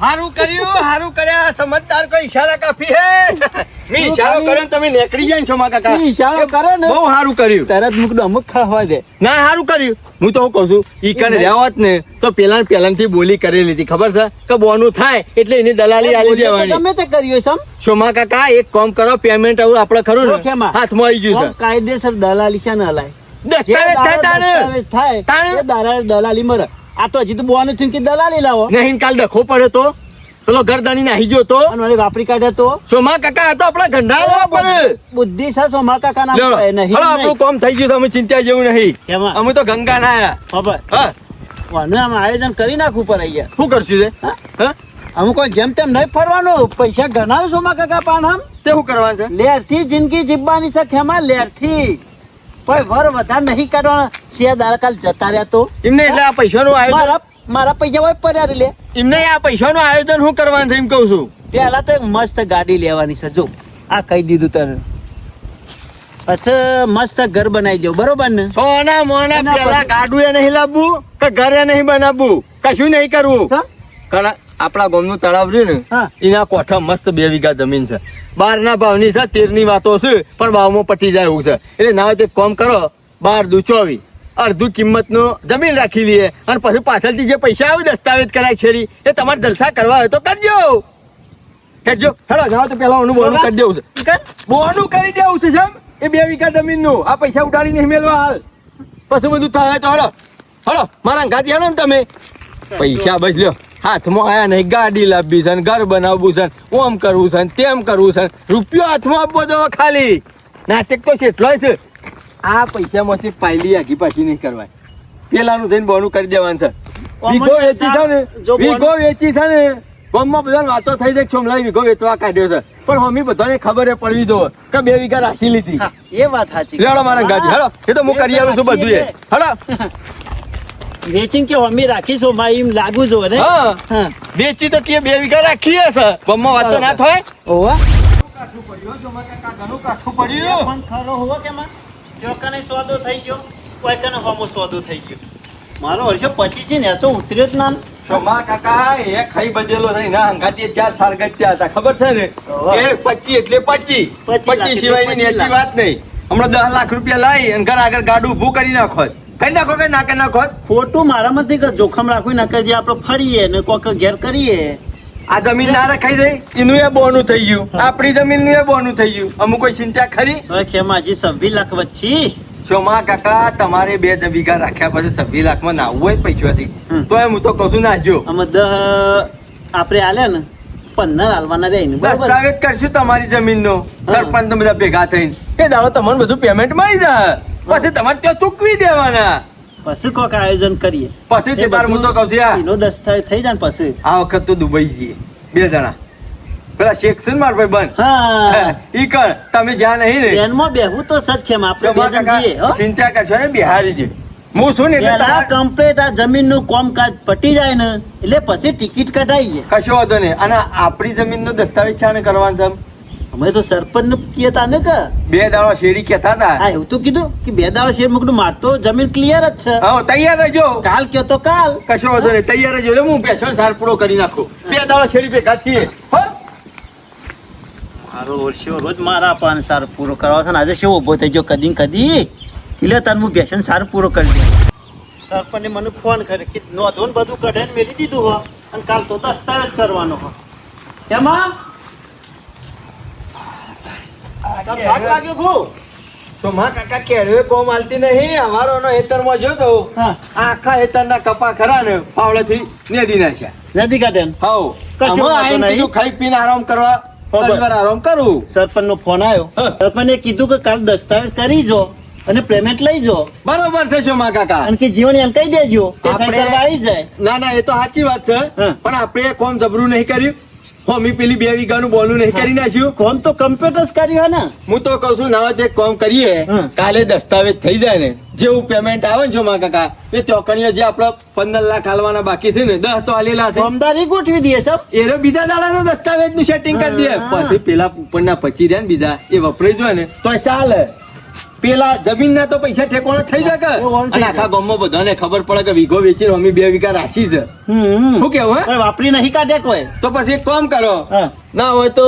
હારું કર્યું કર્યા સમજદાર કોઈ ઈશારા કાફી હે મેં ઈશારો કર્યો ને તમે નીકળી જાય ને છો મારા કાકા ઈશારો કરે ને બહુ સારું કર્યું તરત મુકડો અમુક ખાવા દે ના સારું કર્યું હું તો હું કહું છું ઈ કણ રહેવત ને તો પહેલાથી બોલી કરેલી હતી ખબર છે કે બોનું થાય એટલે એની દલાલી આલી દેવાની ગમે તે કર્યો સમ શોમા કાકા એક કામ કરો પેમેન્ટ હવે આપણે ખરું ને ઓકેમાં. હાથમાં આવી ગયું આમ કાયદેસર દલાલી છે ને હલાય છે જે દસ્તાવેજ થાય તાણે. દસ્તાવેજ થાય તાણે. એ દારા દલાલી મરે આ તો હજી તો બોવાનું થયું કે દલાલી લાવો નહીં કાલ ડખો પડે તો પેલો ગરદાની નાહી ગયો તો અને વળી વાપરી કાઢ્યા તો શોમા કાકા આ તો આપણા ગંઢા લેવા પડે બુદ્ધિ છે સોમા કાકા ના લેવડો. નહીં હલો, આપણું કામ થઈ ગયું છે અમે ચિંતા જેવું નહીં કેમાં? અમે તો ગંગા ના આયા ખબર હા વાનું આમ આયોજન કરી નાખવું પડે યાર શું કરશું તે હા? હા અમુક કોઈ જેમ તેમ નહીં ફરવાનું પૈસા ગણાવ સોમા કાકા પાન આમ તે શું કરવાનું છે લેરથી જિંદગી જીવવાની છે ખેમાં લેરથી કોઈ વર વધારે નહીં કાઢવાના શિયા દાડા કાલ જતા રહ્યા તો એમને એટલે આ પૈસાનું આયોજન મારા પૈસા હોય પડ્યા રે લે એમને આ પૈસાનું આયોજન શું કરવાનું છે એમ કહું છું પેલા તો એક મસ્ત ગાડી લેવાની છે જો આ કહી દીધું તને પછી મસ્ત ઘર બનાવી દો બરોબર ને સોના મોના એના પેલા પછી- ગાડું એ નહીં લાવવું કે ઘરે નહીં બનાવવું કશું નહીં કરવું સમ? કારણ આપણા ગામનું તળાવ રહ્યું ને હા. એના કોઠા મસ્ત 2 વીઘા જમીન છે બારના ભાવની છે 13 વાતો છે પણ ભાવમાં પટી જાય એવું છે એટલે ના હોય તો એક કામ કરો 12 દુ 24 અડધું કિંમતનું જમીન રાખી લઈએ અને પછી પાછળથી જે પૈસા આવે દસ્તાવેજ કરાય છેડી એ તમારે જલસા કરવા હોય તો કરજો હેડજો હેલો જાઓ તો પેલા ઓનું બોનું કરી દેવું છે બોનું કરી દેવું છે જેમ એ 2 વીઘા જમીનનું આ પૈસા ઉડાડી નહીં મેળવા હાલ પછી બધું થાય તો હળો મારા ગાતી હેડો ને તમે પૈસા બચ લ્યો હાથમાં આયા નહીં ગાડી લાવવી છે ને ઘર બનાવવું છે ને ઓમ કરવું છે ને તેમ કરવું છે ને રૂપિયો હાથમાં આપવો તો ખાલી નાટક તો કેટલોય છે આ પૈસામાંથી પાયલી આગી પાછી નહીં કરવાય પેલાનું થઈને બોનું કરી દેવાનું છે વીઘો વેચી છે ને જો બોનું- વીઘો વેચી છે ને ગામમાં બધાને વાતો થઈ જાય કે સોમલાઈ વીઘો વેચવા કાઢ્યો છે પણ મમ્મી બધાને ખબર એ પડવી દો કે 2 વીઘા રાખી લીધી હા, એ વાત સાચી લેડો મારા ગાડી હેડો એ તો હું કરી આલું છું બધું એ હેડો વેચીને કે અમે રાખીશું માં એમ લાગુ જો ને હા હા વેચી તો કે 2 વીઘા રાખીએ છે ગામમાં વાતો ના થાય ઓવા ઘણું કાઠું પડ્યું પણ ખરો હોવો કે માં જો કને સોદો થઈ ગયો કોઈ કને હોમો સોદો થઈ ગયો મારો વર્ષો 25 ને તો ઉતર્યો જ ના શોમા કાકા એ ખાઈ બજેલો છે ના હંગાતી 4 સાલ ગત્યા હતા ખબર છે ને એ 25 એટલે 25 25 સિવાયની નેચી વાત નહીં હમણાં 10 લાખ રૂપિયા લાવી અને ઘર આગળ ગાડું ઊભું કરી નાખો કરી નાખો કે ના કરી નાખો ખોટું મારા મતે કે જોખમ રાખવું ન કરજે આપણે ફરીએ ને કોક ઘેર કરીએ આ જમીન ના રખાઈ જાય એનું એ બોનું થઈ ગયું આપણી જમીન નું એ બોનું થઈ ગયું અમુક કોઈ ચિંતા ખરી હવે ખેમાજી 26 લાખ વચ્ચી શોમા કાકા તમારે 2 વીઘા રાખ્યા પછી 26 લાખમાં નાવું હોય પૈસાથી તો હું તો કહું છું નાખજો અમે 10 આપણે આલે ને 15 હાલવાના રહે ને બરાબર દસ્તાવેજ કરશું તમારી જમીનનો સરપંચ ને બધા ભેગા થઈને એ દાડો તમને બધું પેમેન્ટ મળી જાય પછી તમારે ત્યાં ચૂકવી દેવાના પછી કોક આયોજન કરીએ પછી તે બાર હું તો કહું છું યાર, એનો દસ્તાવેજ થઈ જાય ને પછી આ વખત તો દુબઈ જઈએ 2 જણા પેલા શેખ છે ને મારા ભાઈ બંધ હા ઈ કણ તમે જ્યાં નહીં ને ટ્રેનમાં બેહવું તો સજ કેમ આપણે બે જણ જઈએ હો ચિંતા કરશો ને બિહારી છે હું છું ને એટલે પેલા તમારે કમ્પ્લીટ આ જમીનનું કામકાજ પટી જાય ને એટલે પછી ટિકિટ કઢાઈએ. કશો વાંધો નહીં અને આપણી જમીનનો દસ્તાવેજ છે ને કરવાનો છે અમે તો સરપંચ ને કહેતા ને કે 2 દાડા શેરી કહેતા હતા હા એવું તો કીધું કે 2 દાડા શેર મૂકનું માર તો જમીન ક્લિયર જ છે. હા તૈયાર રહેજો કાલ કયો તો કાલ. કશો વાંધો નહીં તૈયાર રહેજો એટલે હું પેશન સાર પૂરો કરી નાખું 2 દાડા શેરી ભેગા છીએ હો મારો ઓરસ્યો રોજ મારા પાન સાર પૂરો કરવા છે ને આજે શું ઉભો થઈ ગયો કદી કદી એટલે તને હું બેસન સાર પૂરો કરી દઉં. સરપંચે મને ફોન કર્યો કે નોંધો ને બધું કઢાઈને મેલી દીધું હો અને કાલ તો દસ્તાવેજ કરવાનો હો. કેમાં થાક લાગ્યો ગો? સોમા કાકા કેળવે કોમ આલતી નહીં અમારો હેતરમાં જોતો હા. આખા હેતરના કપા ખરા ને પાવળેથી નેદી નાખ્યા નદી કાઢે હાઉ કશું અમે વાંધો આઈને નહીં. કીધું ખાઈ પીને આરામ કરવા બરાબર. થોડી વાર આરામ કરું સરપંચ નો ફોન આવ્યો. હા. સરપંચે કીધું કે કાલ દસ્તાવેજ કરી જો અને પેમેન્ટ લઈ જો બરોબર છે સોમા કાકા અને કે જીવન એમ કહી દેજો કે આપણે- સાયકલ આવી જાય. ના ના એ તો સાચી વાત છે હા. પણ આપણે કોમ જબરું નહીં કર્યું હોમી પેલી 2 વીઘાનું બોલું નહીં કરી નાખ્યું કોમ તો કમ્પ્યુટર જ કર્યું હે ને. હું તો કઉ છું નાવા તે કોમ કરીએ હમ. કાલે દસ્તાવેજ થઈ જાય ને જેવું પેમેન્ટ આવે ને સોમા કાકા એ ચોકણીઓ જે આપડે 15 લાખ હાલવાના બાકી છે ને 10 તો હાલેલા છે ફોર્મદારી ગોઠવી દઈએ સબ. એરો બીજા દાડાનો દસ્તાવેજ નું સેટિંગ કરી દે હા. પછી પેલા ઉપરના 25 રહ્યા ને બીજા એ વપરાઈ જાય ને તો ચાલે પેલા જમીન ના તો પૈસા ઠેકોણા થઈ જાય કે એ વાળ થઈ અને આખા ગામમાં બધાને ખબર પડે કે વીઘો વેચીને અમે 2 વીઘા રાખી છે હમ. શું કેવું હે પણ વાપરી નહીં કાઢે કોઈ. તો પછી એક કામ કરો હા. ના હોય તો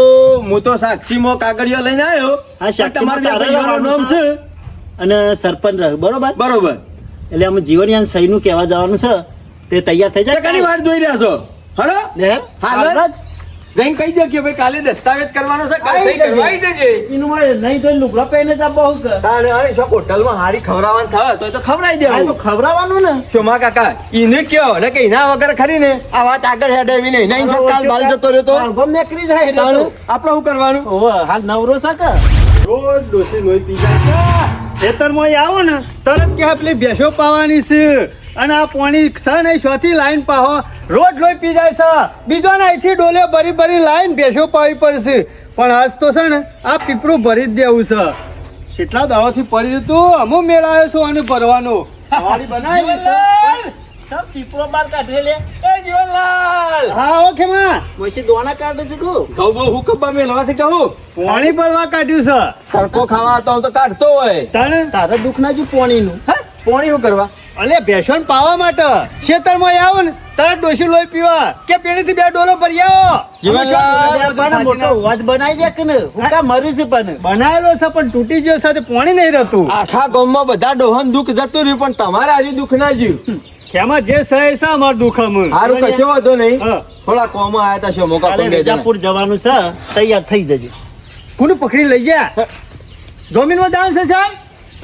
હું તો સાક્ષીમાં કાગળિયો લઈને આવ્યો હા, સાક્ષીમાં તમારું તારે ભાઈઓનું નામ છે અને સરપંચ રહે બરોબર બરોબર એટલે અમે જીવનયાન સહી નું કહેવા જવાનું છે તે તૈયાર થઈ જાય ટકાની વાત જોઈ રહ્યા છો હલો લે, હાલ હાલ જ. જઈને કહી દે કે ભાઈ કાલે દસ્તાવેજ કરવાનો છે કાલે સહી કરવા આવી જજે એનું મારે નહીં તો લુગડા પહેરીને જ આપવા હું કે. તાણે અરે જો હોટલમાં હારી ખવડાવવાનું થાય તો એ તો ખવડાવી આ તો દેવું ખવડાવવાનું ને. શોમા કાકા ઈને કયો ને કે એના વગર ખરી ને આ વાત આગળ હેડાવી નહીં નહીં જો કાલ બાલ જતો રહ્યો તો આંગોમ નીકળી જાય એટલે તાણું તો. આપણે શું કરવાનું ઓવે, હાલ નવરો છે કે? રોજ ડોસી લોહી પી જાય ખેતરમાં આવો ને તરત કે પેલી ભેંસો પાવાની છે અને આ પાણી છે નહીં ચોથી લાઈન પાહો રોજ લોહી પી જાય છે બીજો ને અહીંથી ડોલે ભરી ભરી લાઈન ભેંસો પાવી પડશે પણ આજ તો છે ને આ પીપળું ભરી જ દેવું છે કેટલા દાડાથી પડી રહ્યું તું અમુ મેળ આવ્યો છું અને ભરવાનો વાડી બનાવી છે સબ પીપળો બાર કાઢે લે. એ જીવનલાલ હા ઓકે માં પછી દોણા કાઢે છે કહું. ઘઉં બહુ હુકબ્બા મેલવાથી કહું પાણી ભરવા કાઢ્યું છે તડકો ખાવા તો આમ તો કાઢતો હોય તને તારે દુઃખ ના જો પોણીનું. હે પોણી શું કરવા અલે ભેંસો પાવા માટે ખેતરમાં આવો ને તરત ડોસી લોહી પીવા કે પેણીથી 2 ડોલો ભરી આવો જીવનલાલ પણ મોટો અવાજ બનાવી દે કે ને હું કા મર્યું છે પણ બનાવેલો છે પણ તૂટી ગયો સાથે પાણી નહીં રહેતું આખા ગામમાં બધા ડોહન દુઃખ જતું રહ્યું પણ તમારે આજે દુઃખ ના જ્યું ખેમાં જે સહે છે અમાર દુખામણ સારું કશો વાંધો નહીં હા. થોડા કોમાં આયા તા શો મોકા કાલે પંડે જણા. વિજાપુર જવાનું છે તૈયાર થઈ જજે. કોને પકડી લઈ ગયા જમીનમાં દાન છે સાહેબ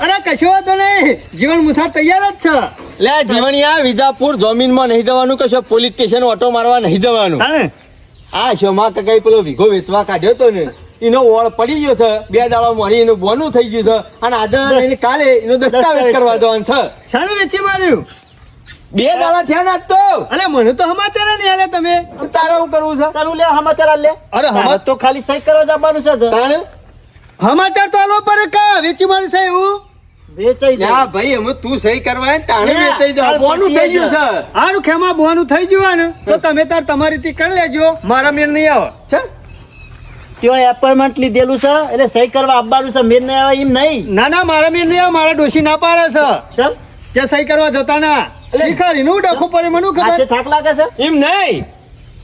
અરે કશો વાંધો નહીં જીવન મુસાર તૈયાર જ છે લે જીવણિયા વિજાપુર જમીનમાં નહીં જવાનું કશો પોલીસ સ્ટેશન ઓટો મારવા નહીં જવાનું તાણે આ શોમાં કઈ પેલો વીઘો વેચવા કાઢ્યો તો ને એનો ઓળ પડી ગયો છે 2 દાડા મળી એનું બોનું થઈ ગયું છે અને આજે એને કાલે એનો દસ્તાવેજ કરવા જવાનું છે શાણે વેચી માર્યું 2 દાડા થયા ના તો અલે મને તો સમાચાર નહીં આલે તમે તારે શું કરવું છે તારું લે સમાચાર આલ લે. અરે તારે તો ખાલી સહી કરવા જવાનું છે કે તાણે સમાચાર તો આલો પડે કા વેચી મારી છે એવું વેચાઈ ના જાય. ભાઈ એમ તું સહી કરવા આવે ને તાણે લે, વેચાઈ તારે જાવ બોનું થઈ ગયું છે હારું ખેમાં બોવાનું થઈ ગયું ને તો તમે તાર તમારી રીતે કરી લેજો મારા મેળ નહીં આવે છે ત્યાં એપોઇન્ટમેન્ટ લીધેલું છે એટલે સહી કરવા આવવાનું છે મેર નહીં આવે એમ નહીં. ના ના મારા મેળ નહીં આવે મારા ડોશી ના પાડે છે ચમ કે સહી કરવા જતા ના શીખારી નું ડખું પડે મને હાથે ખબર થાક લાગે છે. એમ નહીં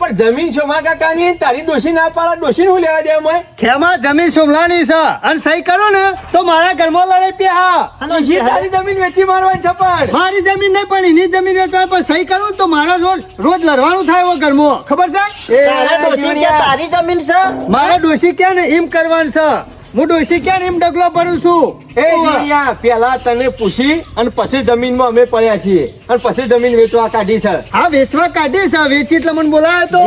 પણ જમીન શોમા કાકાની તારી ડોશી ના પાડા ડોશી હું લેવા દે એમાં ખેમાં જમીન સુમલાની છે અને સહી કરો ને તો મારા ઘરમાં લડાઈ પ્યા અને ડોશી તારી જમીન વેચી મારવાની છે પણ મારી જમીન નહીં પણ એની જમીન વેચવા પર સહી કરું ને તો મારા રોજ રોજ લડવાનું થાય એવો ઘરમાં ખબર છે તારે ડોશી કે તારી જમીન છે મારા ડોશી કે ને એમ કરવાનું છે હું ડોશી ક્યાં એમ ડગલો ભરું છું એ જીવણિયા, પેલા તને પૂછી અને પછી જમીનમાં અમે પડ્યા છીએ અને પછી જમીન વેચવા કાઢી છે. હા વેચવા કાઢી છે, વેચી એટલે મને બોલાયો તો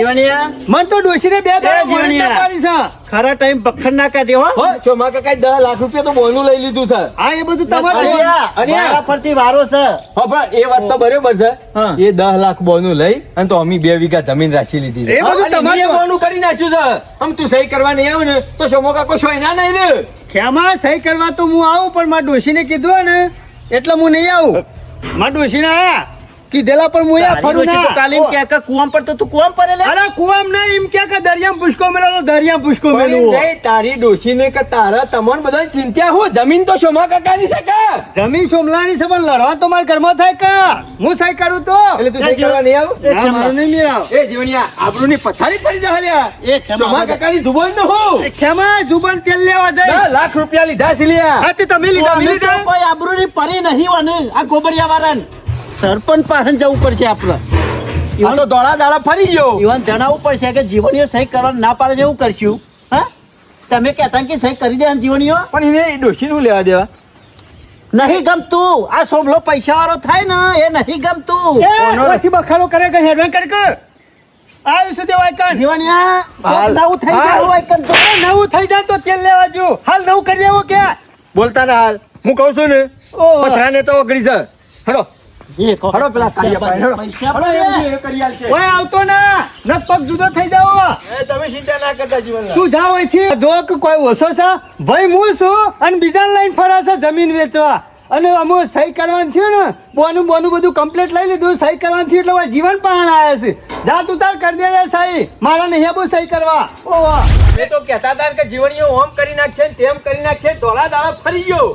મન તો ડોશીને 2 દાડા મોડી ના પાડી છે. ખરા ટાઈમ બખર ના કાઢ્યો હો. હો, ચોમા કાકાએ 10 લાખ રૂપિયા તો બોનું લઈ લીધું છે. હા એ બધું તમારું અને વારા ફરતી વારો છે. હા, પણ એ વાત તો બરોબર છે. એ 10 લાખ બોનું લઈ અને તો અમે 2 વીઘા જમીન રાખી લીધી છે. એ બધું અને તમારું. મેં બોનું કરી નાખ્યું છે. આમ તું સહી કરવા નહીં આવે ને તો ચોમા કાકો સોયના નહીં રે. ખેમા સહી કરવા તો હું આવું પણ મારા ડોશીને કીધું ને એટલે હું નહીં આવું. મારા ડોશીને આયા કીધેલા પણ હું અહીંયા ફરું તારી ડોશી તો કાલે એમ ના. કહે કે કૂવામાં પડતો તું કૂવામાં પડે લે. અરે કુવામ ના એમ કે દરિયામાં પુષ્કો મેળો તો દરિયામાં પુષ્કો પણ મેળવો. નહીં, તારી ડોશીને કે તારા તમને બધાની ચિંતા હું જમીન તો ચોમા કાકાની છે કે જમીન સોમલાની છે પણ લડવા તો મારા ઘરમાં થાય કા હું સહી કરું તો એટલે તું સહી કરવા નહીં આવ. ના, મારું નહીં મેળાવ. એ જીવણિયા, આબરૂની પથારી પડી જા લ્યા. એ ખેમા ચોમા કાકાની જુબાન તો હું ખેમા જુબાન તેલ લેવા જાય 10 લાખ રૂપિયા લીધા છે લ્યા. હા તે તમે લીધા અમે તો લીધા કોઈ આબરૂની પરી નહીં વાને આ ગોબરિયા વાળાને સરપંચ પાસે જવું પડશે આપણે. આ તો દોડા દાડા ફરી ગયો. ઈવન જણાવવું પડશે કે જીવણીઓ સહી કરવાનું ના પાડે છે એવું કરશું. હા તમે કહેતા કે સહી કરી દે જીવણીઓ પણ એને ડોશીનું લેવા દેવા. નહીં ગમતું. આ સોમલો પૈસા વાળો થાય ને એ નહીં ગમતું. એ પછી બખાડો કરે કે હેડવાન કરે કે આયું શું દેવાય કણ જીવણિયા હાલ. નવું થઈ જાય હોય કર તો. નવું થઈ જાય તો તેલ લેવા જો હાલ નવું કરી દેવું કે બોલતા ના હાલ. હું કહું છું ને પથરાને તો ઓગળી છે. હડો એ કહો. હડો પેલા કાળિયા પાય, હડો. પૈસા હડો, પડે. એવું છે, એ કરી આલ છે. ઓય આવતો ના ન પગ જુદો થઈ જાવ એ તમે ચિંતા ના કરતા જીવનલાલ. તું જાવ અહીંથી જો કે કોઈ ઓછો છે ભાઈ હું છું અને બીજાને લઈને ફરા છે જમીન વેચવા અને અમે સહી કરવાનું છે ને બોનું બધું કમ્પ્લીટ લઈ લીધું સહી કરવાનું છે એટલે હવે જીવન પાણ આવ્યા છે જા તું તાર કરી દેજે સહી મારા નહીં બહુ સહી કરવા ઓ વાહ એ તો કહેતા હતા કે જીવણીઓ ઓમ કરી નાખશે ને તેમ કરી નાખશે, દોડા દાડા ફરી ગયો.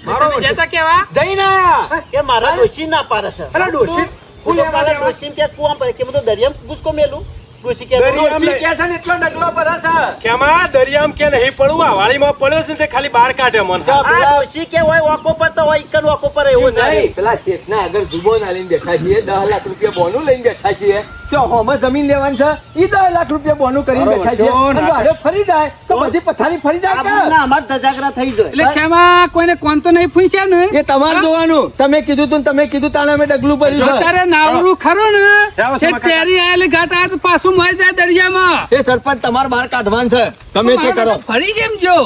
તમે જતા કેવા જઈને આયા. કે મારા ડોશી ના પાડે છે. અરે ડોશી, હું તો કાલે ડોશી કે કૂવામાં પડે કે હું તો દરિયામાં ગુસ્કો મેલું. ડોશી કે ડોશી કહે છે ને એટલો ડગલો ભરે છે. કેમાં દરિયામાં કે નહીં પડવું આ વાડીમાં પડ્યો છે ને તે ખાલી બહાર કાઢે મન. આ ડોશી કે હોય વાકો પડતો હોય ઈકન વાકો પર એવો છે. નહીં, પેલા શેઠના આગળ જુબો ના લઈને બેઠા છીએ, 10 લાખ રૂપિયા બોનું લઈને બેઠા છીએ. જો હોમાં જમીન લેવાની છે, ઈ 10 લાખ રૂપિયા બોનું કરીને બેઠા છીએ. અને જો હારે ફરી જાય તો બધી પથારી ફરી જાય કે? આબરૂના અમાર ધજાગરા થઈ જાય. એટલે ખેમા કોઈને કોણ તો નહીં પૂછ્યા ને એ તમારે જોવાનું. તમે કીધું તું ને તમે કીધું તાણે અમે ડગલું ભર્યું છે. અત્યારે નાવરું ખરું ને જાઓ, તે સમા કાકા. તેરી આયેલી ઘાટ આ તો પાછું મળી જાય દરિયામાં એ સરપંચ તમારે બહાર કાઢવાનું છે, તમે તે કરો. ફરી કેમ જો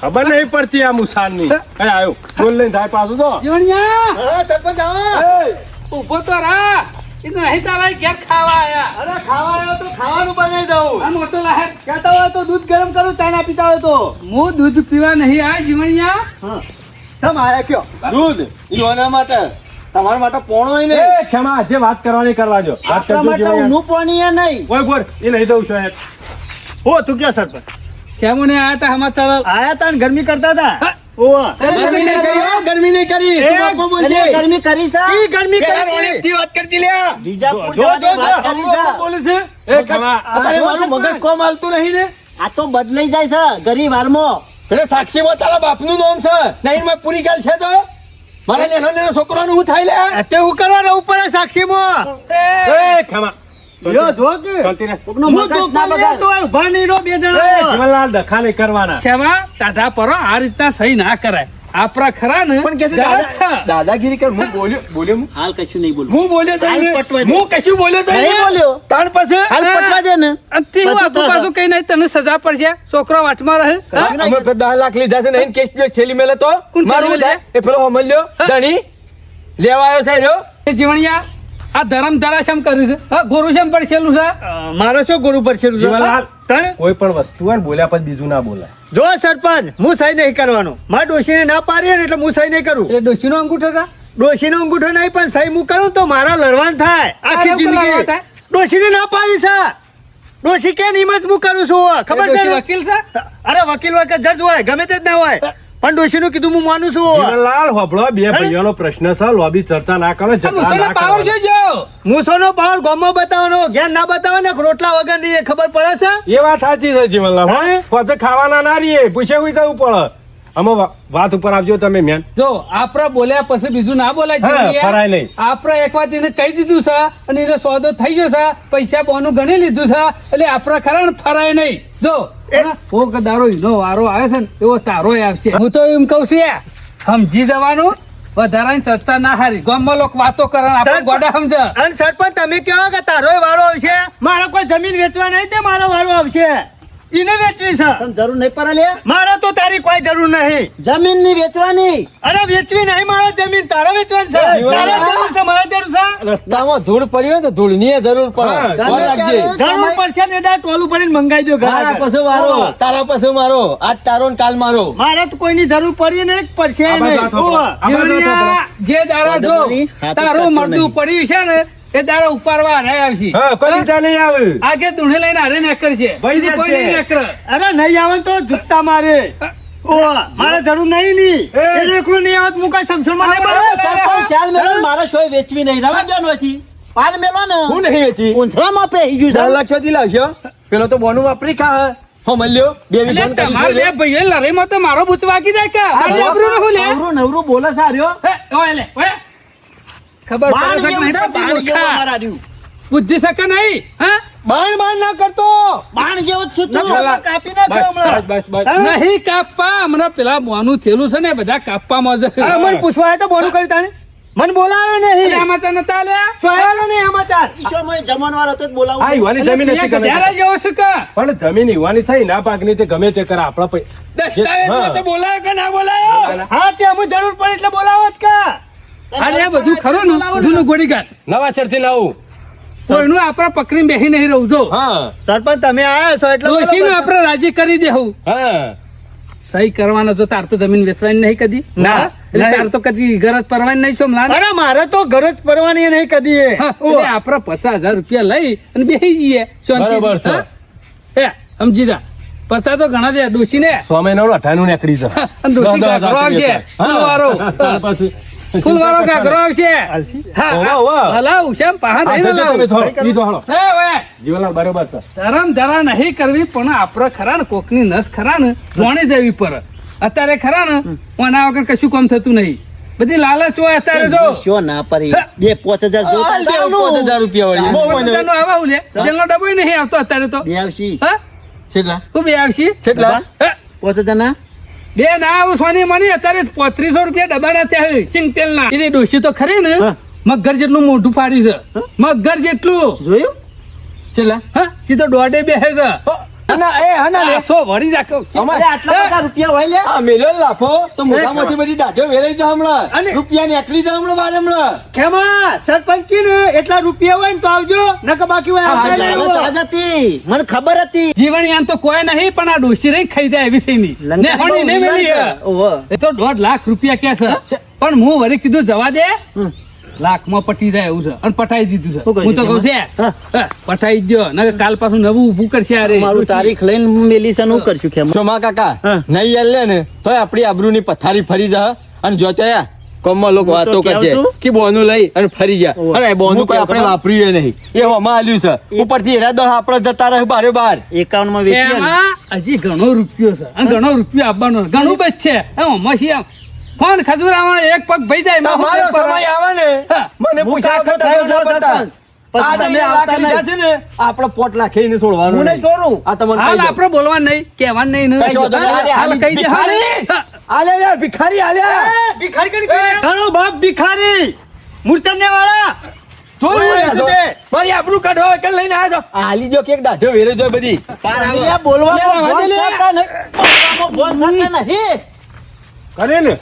ખબર નહીં પડતી આ મુસાનની. અરે આવ્યો બોલ લઈને થાય પાછું તો. જીવણિયા હા સરપંચ આવો ઉભો તો રા એ નહીં તારા ઘેર ખાવા આયા અરે ખાવા આવ્યો તો ખાવાનું બનાવી દઉં આ મોટો લાહે કહેતા હોય તો દૂધ ગરમ કરું ચા ના પીતા હોય તો હું દૂધ પીવા નહીં આ જીવણિયા સમ આયા કયો દૂધ ઈઓના માટે, તમારા માટે પોણો હોય ને. એ ખેમા આજે વાત કરવાની કરવા જો. વાત આપણા કરજો માટે જીવણિયા. ઊનું પાણી એ નહીં. ઓય બોલ એ નહીં દઉં છું એક. હો તું ક્યાં સરપંચ કેમ ને આયા તા સમાચાર આયા તા ને ગરમી કરતા હતા હા. ઓવા ગરમી નહીં કરી, હો, ગરમી નહીં કરી. તું બાપુ બોલજે. અને ગરમી કરી છે. ઈ ગરમી પેલા કરી રોલેટથી વાત કરતી લ્યા. બીજાપુર જો, જવાની જો, વાત જો, કરી છે. બોલે છે. એ ખેમા અત્યારે મારું મગજ કોમ હાલતું નહીં ને. આ તો બદલાઈ જાય છે ગરીબ વારમાં. એટલે સાક્ષીમાં તારા બાપનું નામ છે, નહીં મેં પૂરી ગાલ છે તો મારા નેનો છોકરાનું હું થાય લ્યા. તે હું કરવાનો ઉપર સાક્ષીમાં એ ખેમા યો જો કે શાંતિ રહે. કોકનો હું મગજ તો ના કાલે બગાડ. તો ઉભા નહીં રહો બે એ જણા જીવનલાલ ડખા નહીં કરવાના. કેવા ટાઢા પરો આ રીતના સહી ના કરાય આપણા ખરા ને પણ કે છે ગરજ છે દાદાગીરી કર. હું બોલ્યો હું? હાલ કશું નહીં બોલું. હું બોલ્યો તો હાલ એને? પટવા દે. હું કશું બોલ્યો તો નહીં એને? બોલ્યો. તાણ પછી હાલ પટવા દે ને. અંતિ હું પછી આગુ તો પાછું કઈ નહીં તને સજા પડશે છોકરો વાટમાં રહે હા? અમે 10 લાખ લીધા છે નહીં કેસ પેક છેલી મેલે તો કોણ મારું છેલી થાય? એ પેલો અમલ્યો ધણી લેવા આવ્યો છે રહ્યો. એ જીવણિયા આ ધરમ ધરાશમ કર્યું છે હા ગોરુશમ પડશેલું છે મારો શું ગુરુ પર છે જીવનલાલ તણ કોઈ પણ વસ્તુ હોય ને બોલ્યા પછી બીજું ના બોલાય. જો સરપંચ હું સહી નહીં કરવાનો મારા ડોશીને ના પાડીએ ને એટલે હું સહી નહીં કરું એટલે ડોશીનો અંગૂઠો હતા ડોશીનો અંગૂઠો નહીં પણ સહી હું કરું તો મારા લડવાનું થાય આખી આવું કરવા જિંદગી થાય? ડોશીને ના પાડી છે ડોશી કે નિમત હું કરું છું ખબર છે ડોશી ને? વકીલ છે અરે વકીલ હોય કે જજ હોય ગમે તે જ ના હોય પણ ડોશીનું કીધું હું માનું છું જીવનલાલ હોભળો બે ભાઈઓનો પ્રશ્ન છે લોબી ચર્ચા ના કરો આ ઝઘડા મુસલનો ના પાવર કરવાના. છે જો મૂસોનો પાવર ગોમમાં બતાવવાનો જ્ઞાન ના બતાવે ને રોટલા વગર ની એ ખબર પડે છે એ વાત સાચી છે જીવનલાલ હો. હે? પોતે ખાવાના ના રહીએ પૂછે કોઈ જવું પડે. આમાં વાત ઉપર આવજો તમે મેન. જો આપડે બોલ્યા પછી બીજું ના બોલાય હા, જીવણિયા. ફરાય નહીં. આપડે એક વાત એને કહી દીધું છે અને એનો સોદો થઈ ગયો છે પૈસા બોનું ગણી લીધું છે એટલે આપડે ખરા ને ફરાય નહીં જો કોક દારો ઈનો વારો આવે છે ને એવો તારો આવશે. હું તો એમ કઉ છું યાર, સમજી જવાનું, વધારાની ચર્ચા ના હારી. ગામમાં લોકો વાતો કરે ને આપણે ગોડા સમજે. અને સરપંચ તમે કહો કે તારો વારો આવશે, મારે કોઈ જમીન વેચવા નહીં તે મારો વારો આવશે, એને વેચવી છે. તને જરૂર નહીં પડે લે મારે તો તારી કોઈ જરૂર નહીં. જમીન ની વેચવાની. અરે વેચવી નહીં મારે જમીન, તારે વેચવાની છે. તારે જરૂર છે, મારે જરૂર છે. રસ્તામાં ધૂળ પડી હોય તો ધૂળની જરૂર પડે. ગમે ધ્યાન રાખજે. ત્યારે જરૂર પડશે ને એટલે ટોલું ભરીને મંગાઈ દો ઘર તારા આગળ. પછી મારો, તારા પછી મારો, આજ તારો ને કાલ મારો. મારે તો કોઈની જરૂર પડી નહીં, પડશે આ નહીં. બાજુ ઓવા. જીવણિયા, જે દાડા જો હાથ તારું કાઢતો મરદું પડ્યું છે ને એ દાડા ઉપાડવા હારે આવશે. હા કોઈ લીધા નહીં આવે. આગે ધૂણે લઈને હારે નેકર છે. ભાઈ બીજી કોઈ નહીં નેકર. અરે નહીં આવે તો જુત્તા મારે. ઓવા, મારે જરૂર નહીં ની. એને એકલું નહીં આવત હું કઈ સમસણમાં નહીં અરે મારે. સરપંચ શાલ મેલો મારે શોય વેચવી નહીં રવા દો નથી પાલ મેલો ને હું નહીં વેચી. ઊંચળામાં પેહી ગયું 4 છે લાખ ચોથી લાવશો. પેલો તો બોનું વાપરી ખા. હો મળ્યો 2 એટલે વીઘાનું તમારે કરી બે ભાઈઓ લડાઈમાં તો મારો બૂથ વાગી જાય કે મારી આબરૂ ન ભૂલે. નવરું નવરું બોલે છે આર્યો હે, ઓય લે, ઓય. ખબર બાણ પડે છે કે જેવું નહીં છે, પડતી બાણ જેવું મૂર્ખા? અમારા આર્યું. બુદ્ધિ શકે નહીં હા બાણ બાણ ના કરતો. બાણ જેવું જ છું તું. નકર કાપી નાખ્યો હમણાં. બસ બસ બસ. નહીં કાપવા હમણાં પેલા બોનું થયેલું છે ને બધા કાપવામાં જ આ મને પૂછવા આવ્યા તો બોલું કર્યું તાણે. મને બોલાવ્યો નહીં. આમાં તો નતા લ્યા. સોયાલો નહીં સમાચાર. ઈશ્વરમય જમણવાર હતો જ બોલાવું. આ યુવાની જમીન હતી એટલે ગમે તે. ગધેડા જેવો છે કે પણ જમીન યુવાની સહી ના પાકની તે ગમે તે કરે આપણા દસ્તાવેજમાં તો બોલાયો કે ના બોલાયો? હા તે અમુક જરૂર પડે એટલે બોલાવો જ કા. આ જે બધું ખરું ને જૂનું ગોળીઘાટ નવા ચરથી નવું. કોઈનું આપણે પકડીને બેસી નહીં રહું જો હા સરપંચ તમે આયા છો એટલે ડોશીનું આપણે રાજી કરી દેવું હા સહી કરવાનો તો તાર તો જમીન વેચવાની નહીં કદી ના, એટલે નહીં. તાર તો કદી ગરજ પરવાની નહીં છો મલાન. અરે મારે તો ગરજ પરવાની નહીં કદી એ. હા, એટલે આપણે 50,000 રૂપિયા લઈ અને બેસી જઈએ શાંતિથી. બરાબર છે. હા? એ સમજી જા 50 તો ઘણા દે ડોશીને. સ્વામી નવડું 98 નીકળી છે. અને ડોશી 10,000 ઘાઘરો આવશે હા. ફૂલવાળો. તાર પાછું. ફૂલવાળો ઘાઘરો આવશે હા ઓવા, ઓવા. હલાવ છે પાહા આ નહીં જજો હલાવ. તમે થોડો. ઈ તો હાલો. એ ઓય, જીવનલાલ બરાબર છે. ધરમ ધરા નહીં કરવી પણ આપણે ખરા ને કોકની નસ ખરા ને જોણી જવી પર અત્યારે ખરા ને ઓના વગર કશું કામ થતું નહીં. બધી લાલચ હોય અત્યારે જો શો ના પરી 2-5,000 જોતા હાલ દેવું તાનું. 5,000 રૂપિયા વળી. બહુ મને. બધાનો આવા હું લે જેલનો ડબ્બો ય નહીં આવતો અત્યારે તો બે આવશી હા કેટલા? તું બે આવશી કેટલા? હે? 5,000 ના બે ના આવું સોની મની અત્યારે 3500 રૂપિયા ડબ્બાના થયા સિંગ તેલના. એની ડોશી તો ખરી ને હા. મગર જેટલું મોઢું પાડ્યું છે મગર જેટલું જોયું કેટલા? હા સીધો દોડે બેસે છે હના, એ હના લે. 100 વળી રાખો અરે આટલા બધા રૂપિયા હોય લે આ મેલો લાફો તો મોઢામાંથી બધી દાઢીઓ વેરાઈ જાય હમણાં. અને- રૂપિયા નીકળી જાય હમણાં બાર હમણાં. ખેમા સરપંચ કી ને એટલા રૂપિયા હોય ને તો આવજો નકર બાકી હોય આવતા નહીં. લાલચ આજ હતી મને ખબર હતી જીવણિયાન તો કોઈ નહીં પણ આ ડોશી રહી ખાઈ જાય એવી સહીની. ને હોણી નહીં મેલી છે. ઓહો એ તો 1.5 લાખ રૂપિયા કે છે પણ હું વળી કીધું જવા દે લાખમાં પટી જાય એવું છે અને પટાઈ દીધું છે શું કરશું હું તો કહું છે હા. પટાઈ જ દો નકર કાલ પાછું નવું ઊભું કરશે અરે મારું તારીખ લઈને મેલી છે હું કરશું ખેમા ચોમા કાકા હા. નહીં યાર લે ને તોય આપણી આબરૂની પથારી ફરી જા અને જો ત્યાં કોમમાં લોકો હું તો વાતો કહું કરશે છું. કે બોનું લઈ અને ફરી જા ઓહો. અને બોનું હું કોઈ કહું આપણે ખબર? વાપર્યું નહીં એ હમા આલ્યું છે ઉપરથી એરા દહ આપણે જતા રહે બારે બાર 51 માં વેચીએ ને એમાં હજી ઘણો રૂપિયો છે અને ઘણો રૂપિયો આપવાનો ઘણું બચ છે એમાં છે આમ ફોન ખજૂરાવાનો એક પગ ભઈ જાય એમાં તમારો શું ફેર પડે? સમય આવે ને હા. મને હું પૂછ્યા કાકો વગર થયો તમે ના છો પડતા. સરપંચ. પછી આ તમે તમે આવતા લાખ લીધા નહીં. છે ને આપણે પોટ લાખે છોડવાનું હું નહીં નહીં. છોડું. આ તમને હાલ કહી દઉં. આપણે બોલવાનું નહીં કહેવાનું નહીં ને. કશો વાંધો નહીં. હાલ કહી દે હાલ. ભિખારી! હા. આલે યાર ભિખારી આલે ભિખારી કરી કરી. તારો બાપ ભિખારી મૂર્છનને વાળા જોયું ઓય, ને તો? દે. મારી આબરૂ કાઢો કે લઈને આવ્યા છો આલી જો કે એક દાઢો વેરે જો બધી પાર આવે. અહીંયા બોલવામાં લે, ફોન લે. સાકા નહીં. બોલવામાં ફોન સાકા નહીં. કરે ને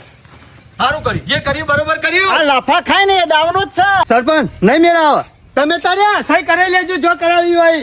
સારું કર્યું જે કર્યું બરોબર કર્યું આ લાફા ખાય ને એ દાવનો જ છે સરપંચ નહીં મેળાવો તમે તારે સહી કરાવી લેજો જો કરાવી હોય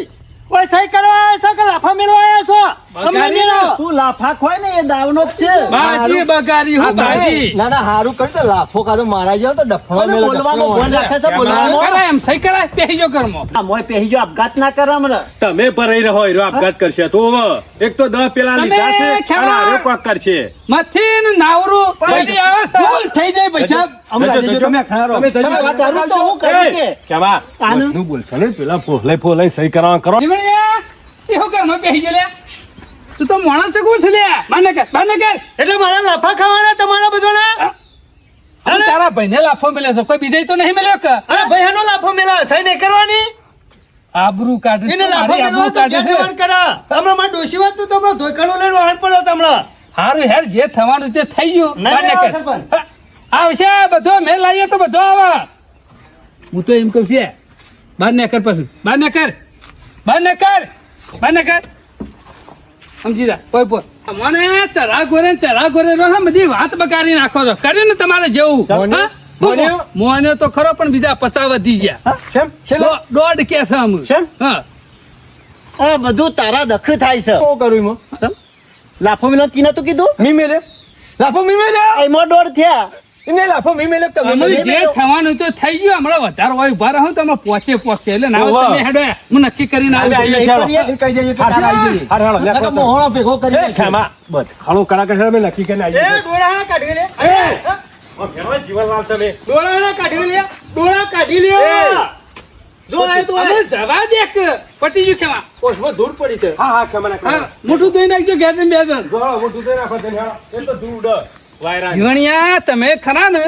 ઓય સહી કરવા આવ્યા છો કે લાફા મેળવા આવ્યા છો તમને બગાડી મેળાવો. તું લાફા ખોય ને એ દાવનો જ છે બાજી બગાડી હું બાજી ના ના હારું કર્યું તો લાફો કાઢો મારા જેવો તો ડફણો અને મેલો બોલવામાં ડફણો ફોન રાખે છે કરાય બોલવામાં એમ સહી કરાય પહેજો કર્મો આ મોય પહેરી જો આપઘાત ના કરે મને તમે ભરાઈ રહો એરો આપઘાત કરશે તો હવે એક તો 10 પેલા તમે લીધા છે અને ખેમા. આરે કોક કરશે. મથી ને નાવરું બધી આવે છે ભૂલ થઈ જાય પૈસા હમણાં જજો, જજો તમે ખરો તમે જજો. તમે વાત કરું તો હું કરું કે કેવા આનું? વસ્તુ બોલશો ને પેલા ફોલાઈ સહી કરવા કરો જીવણિયા એવો કર્મ પહેરી ગયો લે તું તો માણસ છે કોણ છે લે બાને કર એટલે મારા લાફા ખાવાના તમારા બધાના અને તારા ભાઈને લાફો મળ્યો છે કોઈ બીજે તો નહીં મળ્યો કે અરે ભાઈ એનો લાફો મેળા સહી નહીં કરવાની આબરૂ કાઢે એને લાફો મારી આબરૂ મેળવો તો કાઢે ક્યાં છે જવાન કરા? હમણાં મારે ડોશી વાત તો તમે ધોઈકાણું લઈને વાહન પડ્યો હમણાં. હારું હેર જે થવાનું તે થઈ ગયું નહીં બહાર આવે નીકળ. સરપંચ. હા, આવશે બધો મેં લાવીએ તો બધો આવે હું તો એમ કહું છું બહાર નીકળ પાછું બહાર નીકળ બહાર નીકળ બહાર નીકળ સમજી જા કોઈ મને ચરા ગોરે રહો હા, બધી વાત બગાડી નાખો છો કર્યું ને તમારે જેવું હા? મોન્યો? મોન્યો તો ખરો પણ બીજા 50 વધી ગયા કેમ દોઢ કે છે અમે. કેમ? હા આ બધું તારા દખ થાય છે શું કરું એમાં? સમ? લાફો મિલન તીને તું કીધું મી મેલે લાફો મી મેલે એમાં દોઢ થયા એને લાફો મી મેલે તમે અમે મેલે. જે થવાનું તો થઈ ગયું હમણાં વધારે હોય ઉભા રહો તમે પહોંચે એટલે ના હોય ઓવા. તમે હેડો હું નક્કી કરીને અમે આવું આવીએ છું. છીએ, હાલો. કહી દઈએ કે તારા આવી જઈએ. હાલો, હાલો, લે, નકર કરો. મોહણો ભેગો કરી એ નાખ્યો. ખેમા, બસ ખાણું કડાકા છે, અમે નક્કી કરીને આવીએ છીએ. ડોળાને કાઢી લે. ઓ, ખેમા, જીવનલાલ તમે. ડોળાને કાઢી લે. ડોળા કાઢી લે. જો આ તું અમે જવા દે કે પટી ગયું કેવા કોષમાં ધૂળ પડી છે. હા, હા, ખેમા, ના, ખેમા. મોટું ધોઈ નાખજો ઘેર જઈને બે જણ. જો, હાલો, મોટું થઈ નાખો તેને, હાલો. એ તો દૂર ઉડે. વાયરા. જીવણિયા તમે ખરા ને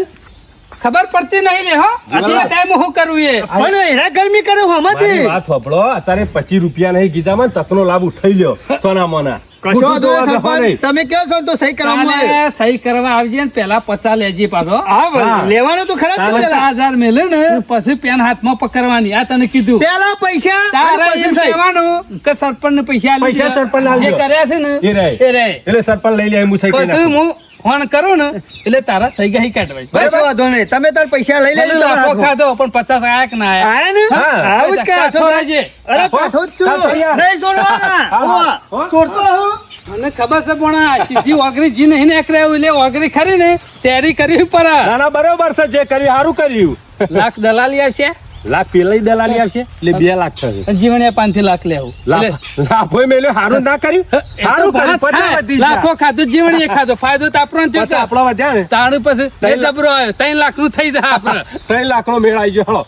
ખબર પડતી નહીં લે હો આ ટાઈમ હું કરવું એ પણ એના ગરમી કરે મારી વાત સાંભળો, અત્યારે 25 રૂપિયા નહીં કીધામાં તકનો લાભ ઉઠાઈ લ્યો સોના મોના. કશો વાંધો નહીં, ખોટું તો સરપંચ. નહીં. તમે કહો છો ને તો સહી કરવામાં આવે. કાલે સહી કરવા આવજે ને પેલા 50 લેજે પાછો હા ભાઈ, લેવાનો તો ખરા જ છે પેલા. 50,000 મેલે ને પછી પેન હાથમાં પકડવાની આ તને કીધું પેલા પૈસા અને તારે પછી એમ સહી. કહેવાનું કે સરપંચ ને પૈસા આલી પૈસા દેવા. સરપંચને આલી જે દો. કર્યા છે ને એ રહે. એ રહે એટલે સરપંચ લઈ લે, હું સહી કરી પછી નાખું. હું ફોન કરું ને એટલે તારા થઈ ગઈ કાઢવાય કશો વાંધો નહીં. તમે તાર પૈસા લઈ ભલે લેજો તમારા લાફો હાથમાં. ખાધો પણ 50 આયા કે ના આયા આયા ને? હા. આવું જ કહો છો કાઠો તમે. રહેજે. અરે કાઠો જ છું. કાઠો યાર. નહીં છોડવાના. હા, હા. હોવા. છોડતો હું. મને ખબર છે પણ આ સીધી ઓગરી જી નહીં નીકળ્યા એટલે ઓગરી ખરી ને તૈયારી કરવી પડે ના ના બરોબર છે, જે કર્યું સારું કર્યું. લાખ દલાલી આવશે લાખ પેલા દલાલી આવશે એટલે 2 લાખ થશે. અને જીવણીયા 5 થી લાખ લેવું લાભો મેલ્યો સારું ના કર્યું, સારું કર્યું, પચાસ વધી ગયા. લાખો ખાધું જીવણીએ ખાધું ફાયદો તો આપણો જ પચાસ થયો. આપણા વધ્યા ને તાણું પછી એ જબરો આવ્યો 3 લાખ નું થઈ જાય આપણે 3 લાખ નો મેળ આવી ગયો. હાલો